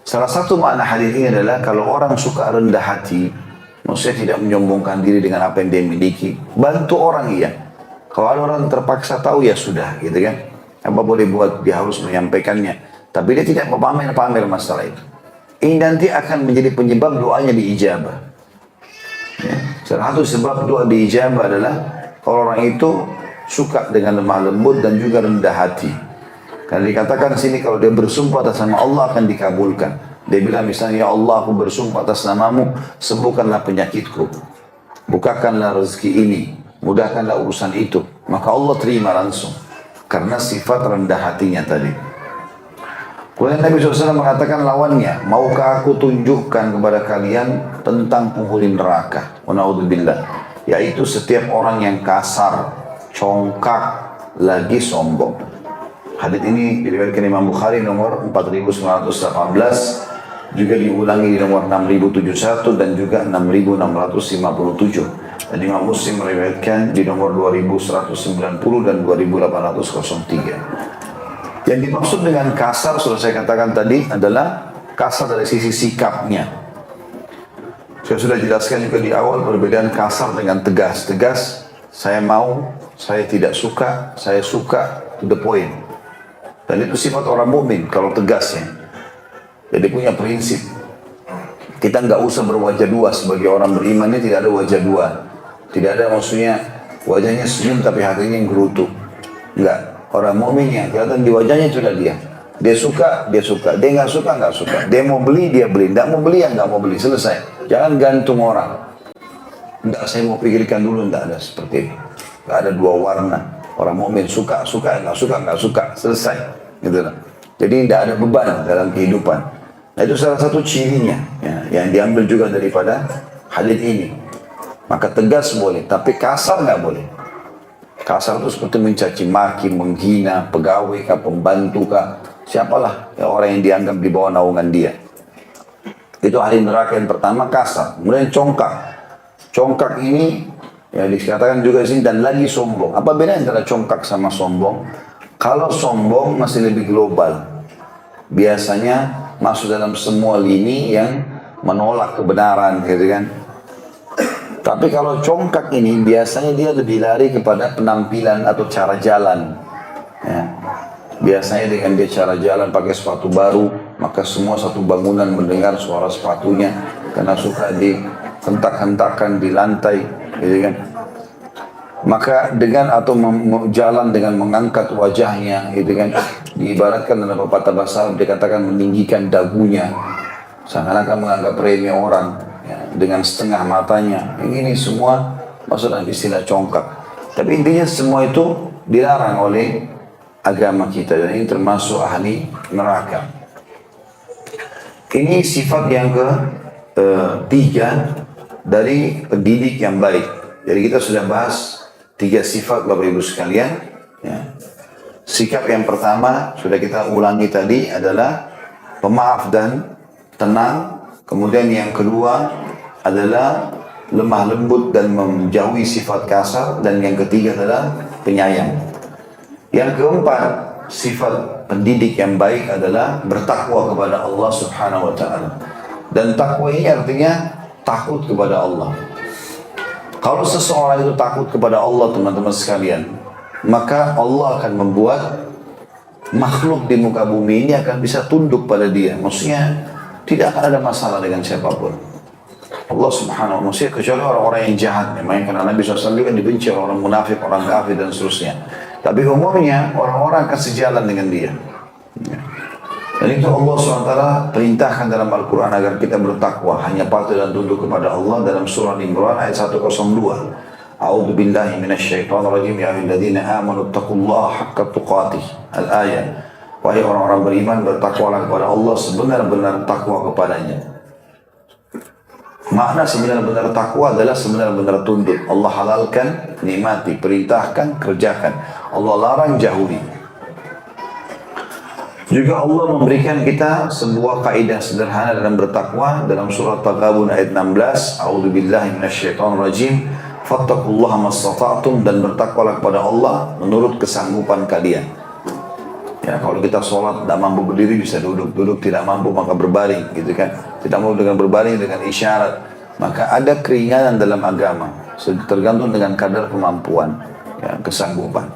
Salah satu makna hadis ini adalah kalau orang suka rendah hati, maksudnya tidak menyombongkan diri dengan apa yang dia miliki, bantu orang iya. Kalau ada orang terpaksa tahu ya sudah, gitu kan. Apa boleh buat, dia harus menyampaikannya. Tapi dia tidak pamer-pamer masalah itu. Ini nanti akan menjadi penyebab doanya diijabah. Ya. Salah satu sebab doa diijabah adalah kalau orang itu suka dengan lemah lembut dan juga rendah hati. Karena dikatakan di sini kalau dia bersumpah atas nama Allah akan dikabulkan. Dia bilang misalnya, ya Allah, aku bersumpah atas namamu, sembuhkanlah penyakitku, bukakanlah rezeki ini, mudahkanlah urusan itu. Maka Allah terima langsung, karena sifat rendah hatinya tadi. Kemudian Nabi SAW mengatakan lawannya, maukah aku tunjukkan kepada kalian tentang penghuni neraka? Wa na'udzubillah. Yaitu setiap orang yang kasar, congkak, lagi sombong. Hadits ini diriwayatkan Imam Bukhari nomor 4918, juga diulangi di nomor 6071 dan juga 6657. Dan Imam Muslim meriwayatkan di nomor 2190 dan 2803. Yang dimaksud dengan kasar sudah saya katakan tadi adalah kasar dari sisi sikapnya. Saya sudah jelaskan juga di awal perbedaan kasar dengan tegas. Tegas, saya mau, saya tidak suka, saya suka, to the point. Dan itu sifat orang mukmin kalau tegas ya. Jadi punya prinsip. Kita nggak usah berwajah dua sebagai orang beriman ini, tidak ada wajah dua. Tidak ada maksudnya wajahnya senyum tapi hatinya yang gerutu. Enggak. Orang mukmin yang kelihatan di wajahnya itu adalah dia. Dia suka, dia suka. Dia nggak suka, nggak suka. Dia mau beli, dia beli. Nggak mau beli, ya nggak mau beli. Selesai. Jangan gantung orang. Enggak, saya mau pikirkan dulu. Enggak ada seperti itu. Enggak ada dua warna. Orang mukmin suka, suka, nggak suka, nggak suka. Selesai. Gitu lah. Jadi tidak ada beban dalam kehidupan. Nah, itu salah satu cirinya ya, yang diambil juga daripada hadits ini. Maka tegas boleh, tapi kasar nggak boleh. Kasar itu seperti mencaci maki, menghina pegawai kah, pembantu kah, siapalah ya, orang yang dianggap di bawah naungan dia. Itu ahli neraka yang pertama, kasar. Kemudian congkak. Congkak ini ya dikatakan juga di sini, dan lagi sombong. Apa bedanya antara congkak sama sombong? Kalau sombong masih lebih global. Biasanya masuk dalam semua lini yang menolak kebenaran, gitu kan. Tapi kalau congkak ini biasanya dia lebih lari kepada penampilan atau cara jalan. Ya. Biasanya dengan dia cara jalan pakai sepatu baru, maka semua satu bangunan mendengar suara sepatunya karena suka dihentak-hentakan di lantai, gitu kan. Maka dengan atau jalan dengan mengangkat wajahnya, gitu kan, diibaratkan dalam pepatah bahasa Arab dikatakan meninggikan dagunya, seakan-akan menganggap remeh orang, ya, dengan setengah matanya. Ini semua masuk dalam istilah congkak. Tapi intinya semua itu dilarang oleh agama kita, dan ini termasuk ahli neraka. Ini sifat yang ketiga dari pendidik yang baik. Jadi kita sudah bahas 3 sifat Bapak Ibu sekalian. Ya. Sikap yang pertama sudah kita ulangi tadi adalah pemaaf dan tenang. Kemudian yang kedua adalah lemah lembut dan menjauhi sifat kasar. Dan yang ketiga adalah penyayang. Yang keempat, sifat pendidik yang baik adalah bertakwa kepada Allah Subhanahu wa taala. Dan takwa ini artinya takut kepada Allah. Kalau seseorang itu takut kepada Allah, teman-teman sekalian, maka Allah akan membuat makhluk di muka bumi ini akan bisa tunduk pada dia. Maksudnya tidak akan ada masalah dengan siapapun. Allah Subhanahu wa taala, kecuali orang-orang yang jahat. Memang karena Nabi SAW kan dibenci orang munafik, orang kafir dan seterusnya. Tapi umumnya orang-orang akan sejalan dengan dia. Dan itu Allah SWT perintahkan dalam Al-Quran agar kita bertakwa, hanya patuh dan tunduk kepada Allah dalam surah Imran ayat 102. A'udzu billahi minasyaitonir rajim, ya ayyuhalladzina amanu taqullaha haqqa tuqatih. Al-ayat. Wahai orang-orang beriman, bertakwalah kepada Allah sebenar-benar takwa kepadanya. Makna sebenar-benar takwa adalah sebenar-benar tunduk. Allah halalkan, nikmati, perintahkan, kerjakan. Allah larang, jauhi. Juga Allah memberikan kita sebuah kaidah sederhana dalam bertakwa dalam surah Taghabun ayat 16. A'udzubillahi minasyaitonir rajim. Fattaqullaha mastata'tum, dan bertakwalah kepada Allah menurut kesanggupan kalian. Ya, kalau kita sholat tidak mampu berdiri bisa duduk, duduk tidak mampu maka berbaring, gitu kan. Tidak mampu dengan berbaring dengan isyarat. Maka ada keringanan dalam agama, tergantung dengan kadar kemampuan, ya, kesanggupan.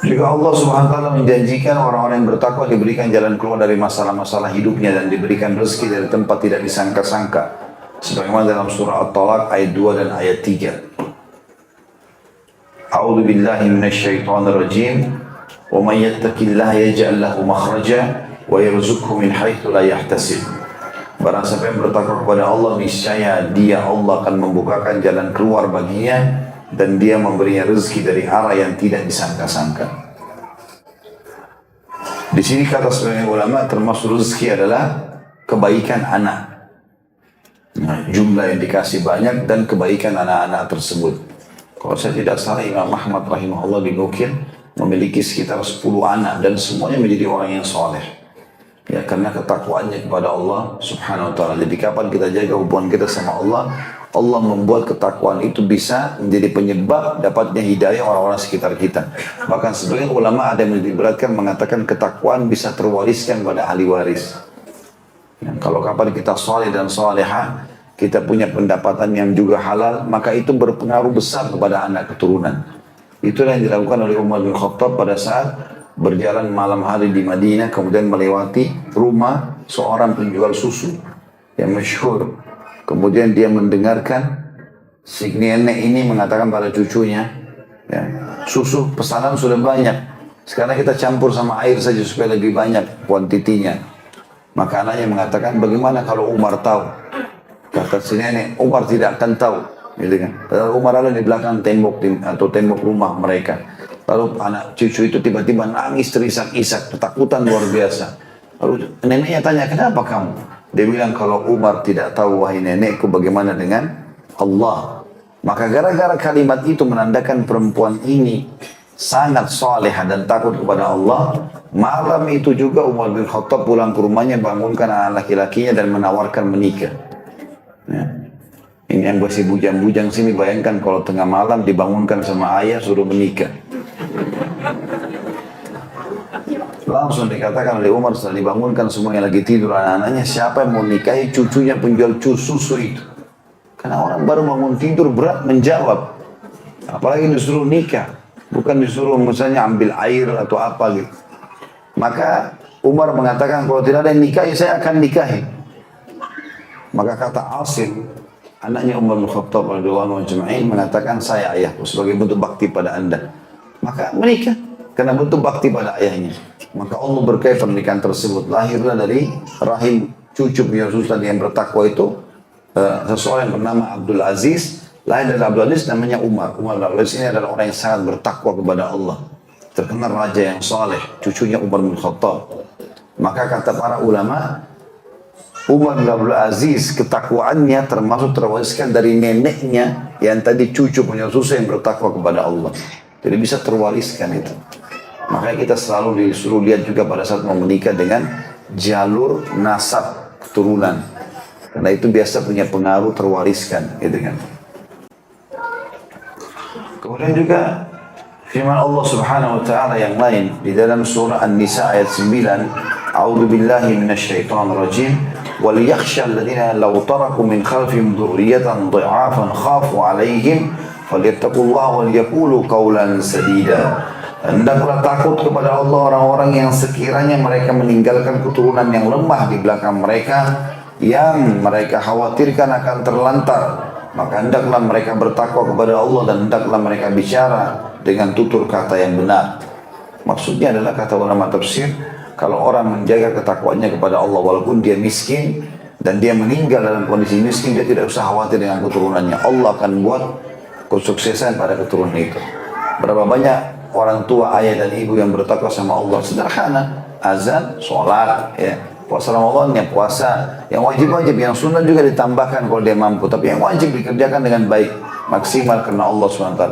Juga Allah Subhanahu wa taala menjanjikan orang-orang yang bertakwa diberikan jalan keluar dari masalah-masalah hidupnya dan diberikan rezeki dari tempat tidak disangka-sangka. Sebagaimana dalam surah At-Talaq ayat 2 dan ayat 3. A'udzu billahi minasyaitonir rajim. Wa may yattaqillaha yaj'al lahu makhraja wa yarzuqhu min haitsu la yahtasib. Barang siapa yang bertakwa kepada Allah, niscaya dia Allah akan membukakan jalan keluar baginya dan dia memberinya rezeki dari arah yang tidak disangka-sangka. Di sini kata sebagian ulama termasuk rezeki adalah kebaikan anak. Nah, jumlah yang dikasih banyak dan kebaikan anak-anak tersebut. Kalau saya tidak salah, Imam Ahmad rahimahullah dinukil memiliki sekitar 10 anak dan semuanya menjadi orang yang soleh. Ya, karena ketakwaannya kepada Allah subhanahu wa ta'ala. Jadi kapan kita jaga hubungan kita sama Allah, Allah membuat ketakwaan itu bisa menjadi penyebab dapatnya hidayah orang-orang sekitar kita. Bahkan sebagian ulama ada yang diberatkan mengatakan ketakwaan bisa terwariskan pada ahli waris. Ya, kalau kapan kita soleh dan soleha, kita punya pendapatan yang juga halal, maka itu berpengaruh besar kepada anak keturunan. Itulah yang dilakukan oleh Umar bin Khattab pada saat berjalan malam hari di Madinah, kemudian melewati rumah seorang penjual susu yang masyhur. Kemudian dia mendengarkan si nenek ini mengatakan pada cucunya, ya, susu pesanan sudah banyak, sekarang kita campur sama air saja supaya lebih banyak kuantitinya. Maka anaknya mengatakan, bagaimana kalau Umar tahu? Kata si nenek, Umar tidak akan tahu, gitu kan? Padahal Umar ada di belakang tembok atau tembok rumah mereka. Lalu anak cucu itu tiba-tiba nangis terisak-isak, ketakutan luar biasa. Lalu neneknya tanya, kenapa kamu? Dia bilang, kalau Umar tidak tahu wahai nenekku, bagaimana dengan Allah? Maka gara-gara kalimat itu menandakan perempuan ini sangat salehah dan takut kepada Allah. Malam itu juga Umar bin Khattab pulang ke rumahnya, bangunkan anak laki-lakinya dan menawarkan menikah. Ya. Ini yang masih bujang-bujang sini, bayangkan kalau tengah malam dibangunkan sama ayah suruh menikah. Langsung dikatakan oleh Umar setelah dibangunkan semuanya lagi tidur anak-anaknya, siapa yang mau nikahi cucunya penjual susu itu? Karena orang baru bangun tidur berat menjawab, apalagi disuruh nikah, bukan disuruh misalnya ambil air atau apa gitu. Maka Umar mengatakan, kalau tidak ada yang nikahi, saya akan nikahi. Maka kata Asim, anaknya Umar bin Khattab radhiyallahu anhu mengatakan, saya ayahku sebagai bentuk bakti pada anda. Maka menikah karena bentuk bakti pada ayahnya. Maka Allah berkahi pernikahan tersebut. Lahirlah dari rahim cucu Rasul yang bertakwa itu seseorang yang bernama Abdul Aziz. Lahir dari Abdul Aziz namanya Umar. Umar bin Abdul Aziz ini adalah orang yang sangat bertakwa kepada Allah. Terkenal raja yang saleh, cucunya Umar bin Khattab. Maka kata para ulama, Umar bin Abdul Aziz ketakwaannya termasuk terwariskan dari neneknya yang tadi cucu punya Rasul yang bertakwa kepada Allah. Jadi bisa terwariskan itu. Makanya kita selalu disuruh lihat juga pada saat mau menikah dengan jalur nasab keturunan. Karena itu biasa punya pengaruh terwariskan, gitu kan. Kemudian juga firman Allah Subhanahu wa taala yang lain di dalam surah An-Nisa ayat 9, A'udzu billahi minasyaitonir rajim. Wal yakhsha alladziina law taraku min khalfihim dzurriyyatan dha'afan khafu 'alaihim falyattaqullaha wal yaqulu qawlan sadida. Hendaklah takut kepada Allah orang-orang yang sekiranya mereka meninggalkan keturunan yang lemah di belakang mereka, yang mereka khawatirkan akan terlantar. Maka hendaklah mereka bertakwa kepada Allah dan hendaklah mereka bicara dengan tutur kata yang benar. Maksudnya adalah kata ulama tafsir, kalau orang menjaga ketakwaannya kepada Allah walaupun dia miskin dan dia meninggal dalam kondisi miskin, dia tidak usah khawatir dengan keturunannya. Allah akan buat kesuksesan pada keturunan itu. Berapa banyak orang tua, ayah dan ibu yang bertakwa sama Allah, sederhana, azan, sholat, ya, puasa Ramadan, ya puasa, yang wajib-wajib, yang sunnah juga ditambahkan kalau dia mampu, tapi yang wajib dikerjakan dengan baik, maksimal karena Allah SWT.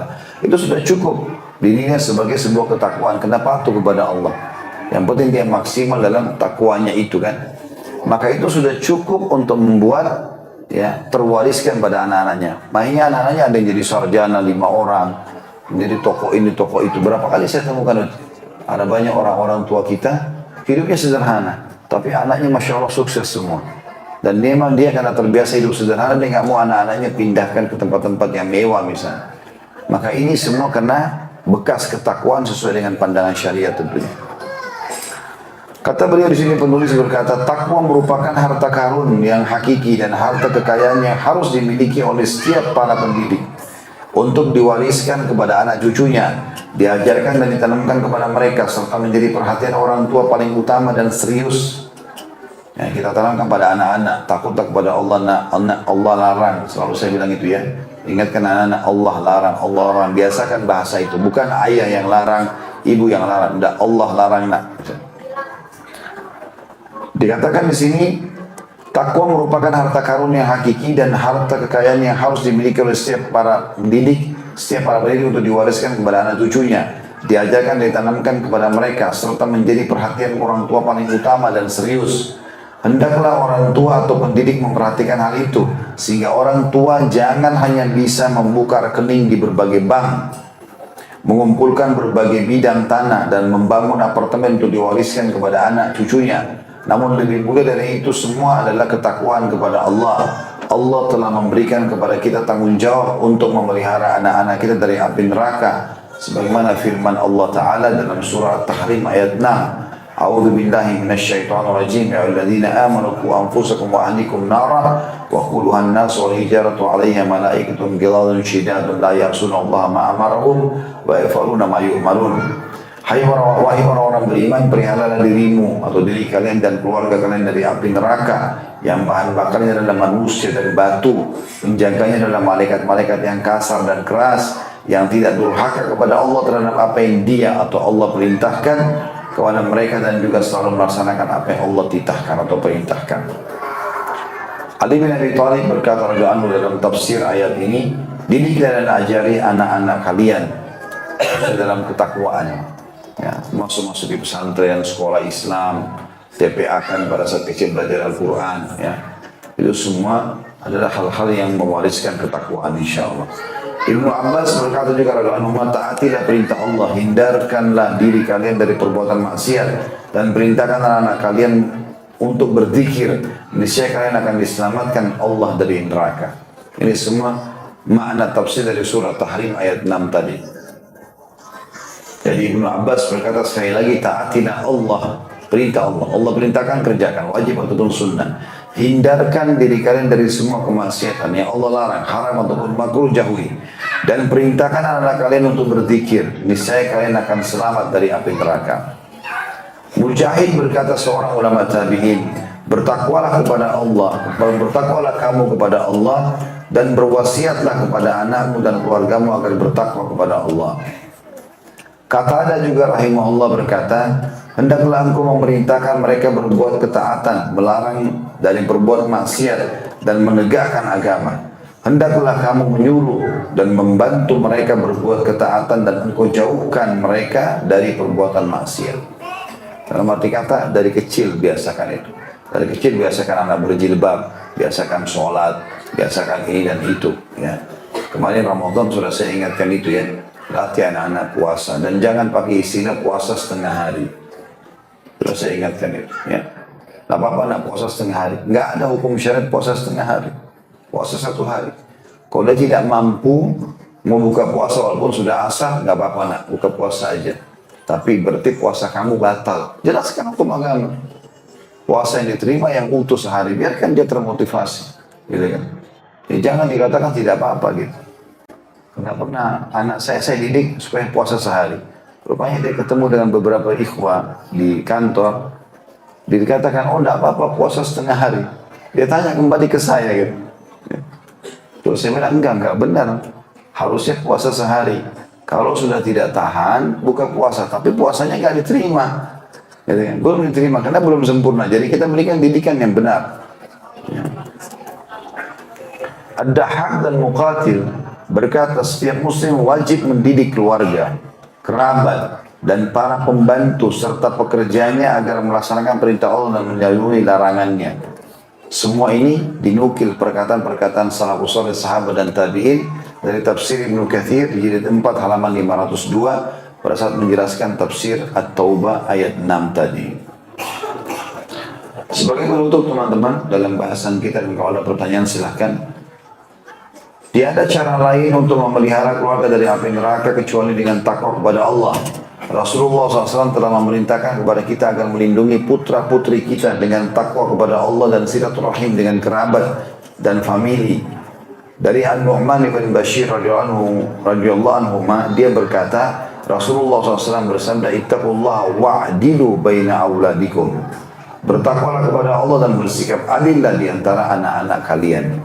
Itu sudah cukup dinilai sebagai sebuah ketakwaan, kena patuh kepada Allah. Yang penting dia maksimal dalam takwanya itu kan. Maka itu sudah cukup untuk membuat ya terwariskan pada anak-anaknya. Makanya anak-anaknya ada yang jadi sarjana 5 orang, jadi toko ini, toko itu. Berapa kali saya temukan itu. Ada banyak orang-orang tua kita, hidupnya sederhana. Tapi anaknya Masya Allah sukses semua. Dan memang dia karena terbiasa hidup sederhana, dia nggak mau anak-anaknya pindahkan ke tempat-tempat yang mewah misalnya. Maka ini semua karena bekas ketakwaan sesuai dengan pandangan syariat tentunya. Kata beliau di sini penulis berkata, takwa merupakan harta karun yang hakiki dan harta kekayaan yang harus dimiliki oleh setiap para pendidik untuk diwariskan kepada anak cucunya diajarkan dan ditanamkan kepada mereka serta menjadi perhatian orang tua paling utama dan serius. Ya, kita tanamkan pada anak-anak, takutlah kepada Allah, Allah larang, selalu saya bilang itu ya. Ingatkan anak-anak, Allah larang, Allah larang. Biasakan bahasa itu, bukan ayah yang larang, ibu yang larang, tidak, Allah larang nak. Dikatakan di sini, takwa merupakan harta karun yang hakiki dan harta kekayaan yang harus dimiliki oleh setiap para pendidik, setiap para pendidik untuk diwariskan kepada anak cucunya. Diajarkan dan ditanamkan kepada mereka serta menjadi perhatian orang tua paling utama dan serius. Hendaklah orang tua atau pendidik memperhatikan hal itu, sehingga orang tua jangan hanya bisa membuka rekening di berbagai bank, mengumpulkan berbagai bidang tanah dan membangun apartemen untuk diwariskan kepada anak cucunya. Namun lebih mulia dari itu semua adalah ketakwaan kepada Allah. Allah telah memberikan kepada kita tanggung jawab untuk memelihara anak-anak kita dari api neraka. Sebagaimana firman Allah Ta'ala dalam surah Tahrim ayat 6. A'udzu billahi minasyaitonir rajim. Ya ayyuhalladzina amanu qu anfusakum wa ahlikum nara wa qudha an-nas wal hijaratu 'alayha malaikatun ghiladun syidadun la ya'suna Allah ma amarahum wa yaf'aluna ma yu'marun. Hai orang-orang beriman, peliharalah dirimu atau diri kalian dan keluarga kalian dari api neraka yang bahan bakarnya adalah manusia dan batu, penjaganya adalah malaikat-malaikat yang kasar dan keras yang tidak durhaka kepada Allah terhadap apa yang dia atau Allah perintahkan kepada mereka dan juga selalu melaksanakan apa yang Allah titahkan atau perintahkan. Ali bin Abi Thalib berkata radhiyallahu anhu dalam tafsir ayat ini, didiklah dan ajari anak-anak kalian dalam ketakwaan. Ya, masuk di pesantren, sekolah Islam, TPA kan pada saat kecil belajar Al-Quran, ya. Itu semua adalah hal-hal yang mewariskan ketakwaan insyaAllah. Ibnu Abbas berkata juga radhiyallahu anhu, taatilah perintah Allah, hindarkanlah diri kalian dari perbuatan maksiat dan perintahkan anak-anak kalian untuk berzikir, niscaya kalian akan diselamatkan Allah dari neraka. Ini semua makna tafsir dari surah Tahrim ayat 6 tadi. Jadi Ibnu Abbas berkata sekali lagi, taatilah Allah, perintah Allah. Allah perintahkan kerjakan, wajib ataupun sunnah. Hindarkan diri kalian dari semua kemaksiatan yang Allah larang, haram ataupun makruh jauhi. Dan perintahkan anak-anak kalian untuk berzikir, niscaya kalian akan selamat dari api neraka. Mujahid berkata seorang ulama tabi'in, bertakwalah kepada Allah, bertakwalah kamu kepada Allah dan berwasiatlah kepada anakmu dan keluargamu agar bertakwa kepada Allah. Qatada juga rahimahullah berkata, hendaklah engkau memerintahkan mereka berbuat ketaatan, melarang dari berbuat maksiat dan menegakkan agama. Hendaklah kamu menyuruh dan membantu mereka berbuat ketaatan dan engkau jauhkan mereka dari perbuatan maksiat. Dalam arti kata, dari kecil biasakan itu. Dari kecil biasakan anak berjilbab, biasakan sholat, biasakan ini dan itu. Ya. Kemarin Ramadan sudah saya ingatkan itu ya. Latih anak-anak puasa dan jangan pakai istilah puasa setengah hari. Sudah saya ingatkan itu ya. Tidak apa-apa nak puasa setengah hari. Nggak ada hukum syariat puasa setengah hari. Puasa 1 hari. Kalau dia tidak mampu mau buka puasa walaupun sudah asar, nggak apa-apa nak buka puasa aja. Tapi berarti puasa kamu batal. Jelaskan hukum agama. Puasa yang diterima yang utuh sehari, biarkan dia termotivasi. Gitu kan? Ya, jangan dikatakan tidak apa-apa gitu. Nggak pernah anak saya didik supaya puasa sehari. Rupanya dia ketemu dengan beberapa ikhwah di kantor. Dia dikatakan, oh enggak apa-apa puasa setengah hari. Dia tanya kembali ke saya gitu. Terus saya bilang, enggak benar. Harusnya puasa sehari. Kalau sudah tidak tahan, buka puasa. Tapi puasanya enggak diterima. Gitu kan? Belum diterima karena belum sempurna. Jadi kita berikan didikan yang benar. Ya. Ad-Dahhak dan Muqatil berkata setiap muslim wajib mendidik keluarga, kerabat, dan para pembantu serta pekerjanya agar melaksanakan perintah Allah dan menjauhi larangannya. Semua ini dinukil perkataan-perkataan salafus saleh sahabat dan tabi'in dari tafsir Ibnu Katsir jilid 4 halaman 502 pada saat menjelaskan tafsir At-Taubah ayat 6 tadi. Sebagai penutup teman-teman dalam bahasan kita, dan kalau ada pertanyaan silahkan. Tiada cara lain untuk memelihara keluarga dari api neraka kecuali dengan takwa kepada Allah. Rasulullah SAW telah memerintahkan kepada kita agar melindungi putra-putri kita dengan takwa kepada Allah dan silaturahim dengan kerabat dan famili. Dari An-Nu'man ibn Bashir radhiyallahu anhu, dia berkata, Rasulullah SAW bersabda, ittaqullah wa'dilu baina auladikum. Bertakwalah kepada Allah dan bersikap adillah di antara anak-anak kalian.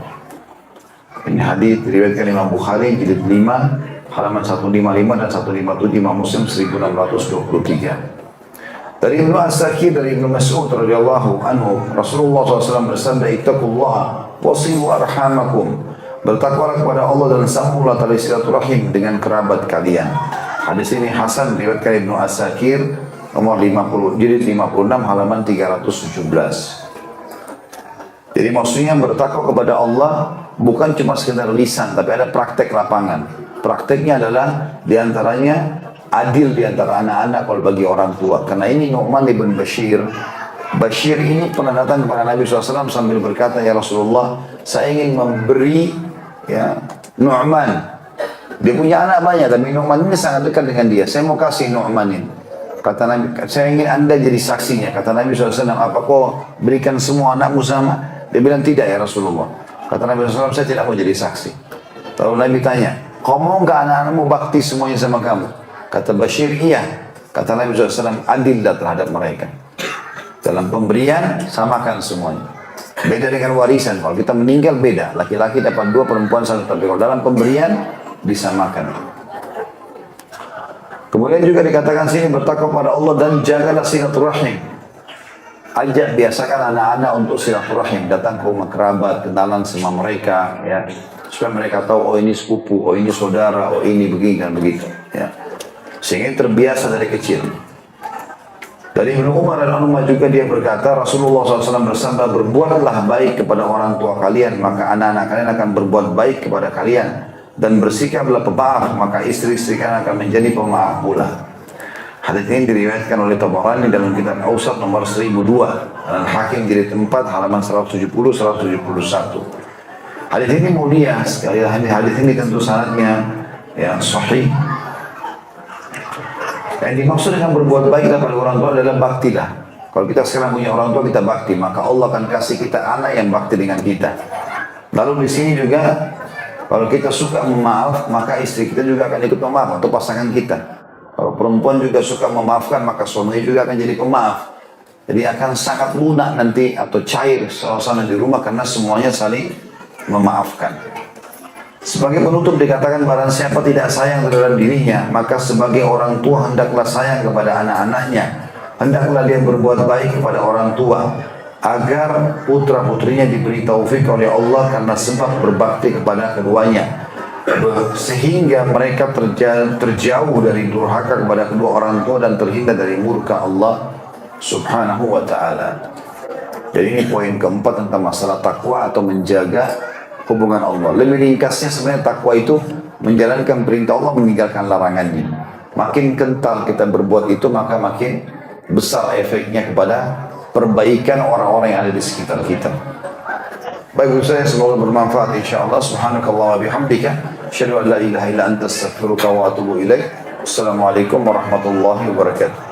Ini hadis diriwayatkan Imam Bukhari jilid 5 halaman 155 dan 157, Imam Muslim 1623. Dari Ibnu As-Sakir dari Ibnu Mas'ud radhiyallahu anhu, Rasulullah SAW bersabda, ittaqullaha wasilu arhamakum. Bertakwalah kepada Allah dan sambunglah tali silaturahim dengan kerabat kalian. Hadis ini hasan diriwayatkan Ibnu As-Sakir nomor 50 jilid 56 halaman 317. Jadi maksudnya bertakwa kepada Allah bukan cuma sekedar lisan, tapi ada praktek lapangan. Prakteknya adalah diantaranya adil diantara anak-anak kalau bagi orang tua. Karena ini Nu'man ibn Bashir. Bashir ini pernah datang kepada Nabi SAW sambil berkata, ya Rasulullah, saya ingin memberi ya Nu'man. Dia punya anak banyak, tapi Nu'man ini sangat dekat dengan dia. Saya mau kasih Nu'man ini. Kata Nabi, saya ingin anda jadi saksinya. Kata Nabi SAW, apa kau berikan semua anakmu sama? Dia bilang, tidak ya Rasulullah. Kata Nabi SAW, saya tidak mau jadi saksi. Lalu Nabi tanya, kau mau nggak anak-anakmu bakti semuanya sama kamu? Kata Bashir, iya. Kata Nabi SAW, adillah terhadap mereka. Dalam pemberian, samakan semuanya. Beda dengan warisan. Kalau kita meninggal, beda. Laki-laki dapat 2, perempuan 1. Tapi kalau dalam pemberian, disamakan. Kemudian juga dikatakan sini, bertakwa pada Allah dan jagalah silaturahim. Ajak, biasakan anak-anak untuk silaturahim, datang ke rumah kerabat, kenalan sama mereka, ya, supaya mereka tahu, oh ini sepupu, oh ini saudara, oh ini begini dan begitu, ya, sehingga terbiasa dari kecil. Dari Ibnu Umar al-Anumah juga dia berkata, Rasulullah SAW bersabda, berbuatlah baik kepada orang tua kalian, maka anak-anak kalian akan berbuat baik kepada kalian, dan bersikaplah pemaaf, maka istri-istri kalian akan menjadi pemaaf pula. Hadis ini diriwayatkan oleh Tabarani dalam kitab Ausat nomor 1002 dan Hakim jilid 4 halaman 170-171. Hadis ini mulia sekali. Hadis ini tentu sanadnya yang sahih. Yang dimaksud dengan berbuat baik kepada orang tua adalah baktilah. Kalau kita sekarang punya orang tua, kita bakti, maka Allah akan kasih kita anak yang bakti dengan kita. Lalu di sini juga, kalau kita suka memaaf, maka istri kita juga akan ikut memaaf, atau pasangan kita. Kalau perempuan juga suka memaafkan, maka suaminya juga akan jadi pemaaf. Jadi akan sangat lunak nanti atau cair suasana di rumah karena semuanya saling memaafkan. Sebagai penutup dikatakan, barang siapa tidak sayang terhadap dirinya, maka sebagai orang tua hendaklah sayang kepada anak-anaknya. Hendaklah dia berbuat baik kepada orang tua agar putra-putrinya diberi taufik oleh Allah karena sebab berbakti kepada keduanya, sehingga mereka terjauh dari durhaka kepada kedua orang tua dan terhindar dari murka Allah Subhanahu wa ta'ala. Jadi ini poin keempat tentang masalah takwa atau menjaga hubungan Allah. Lebih ringkasnya sebenarnya takwa itu menjalankan perintah Allah, meninggalkan larangannya. Makin kental kita berbuat itu, maka makin besar efeknya kepada perbaikan orang-orang yang ada di sekitar kita. Baik, saya semoga bermanfaat insyaallah. Subhanakallah wa bihamdika, asyhadu an la ilaha illa anta, astaghfiruka wa atubu ilaik. Assalamualaikum warahmatullahi wabarakatuh.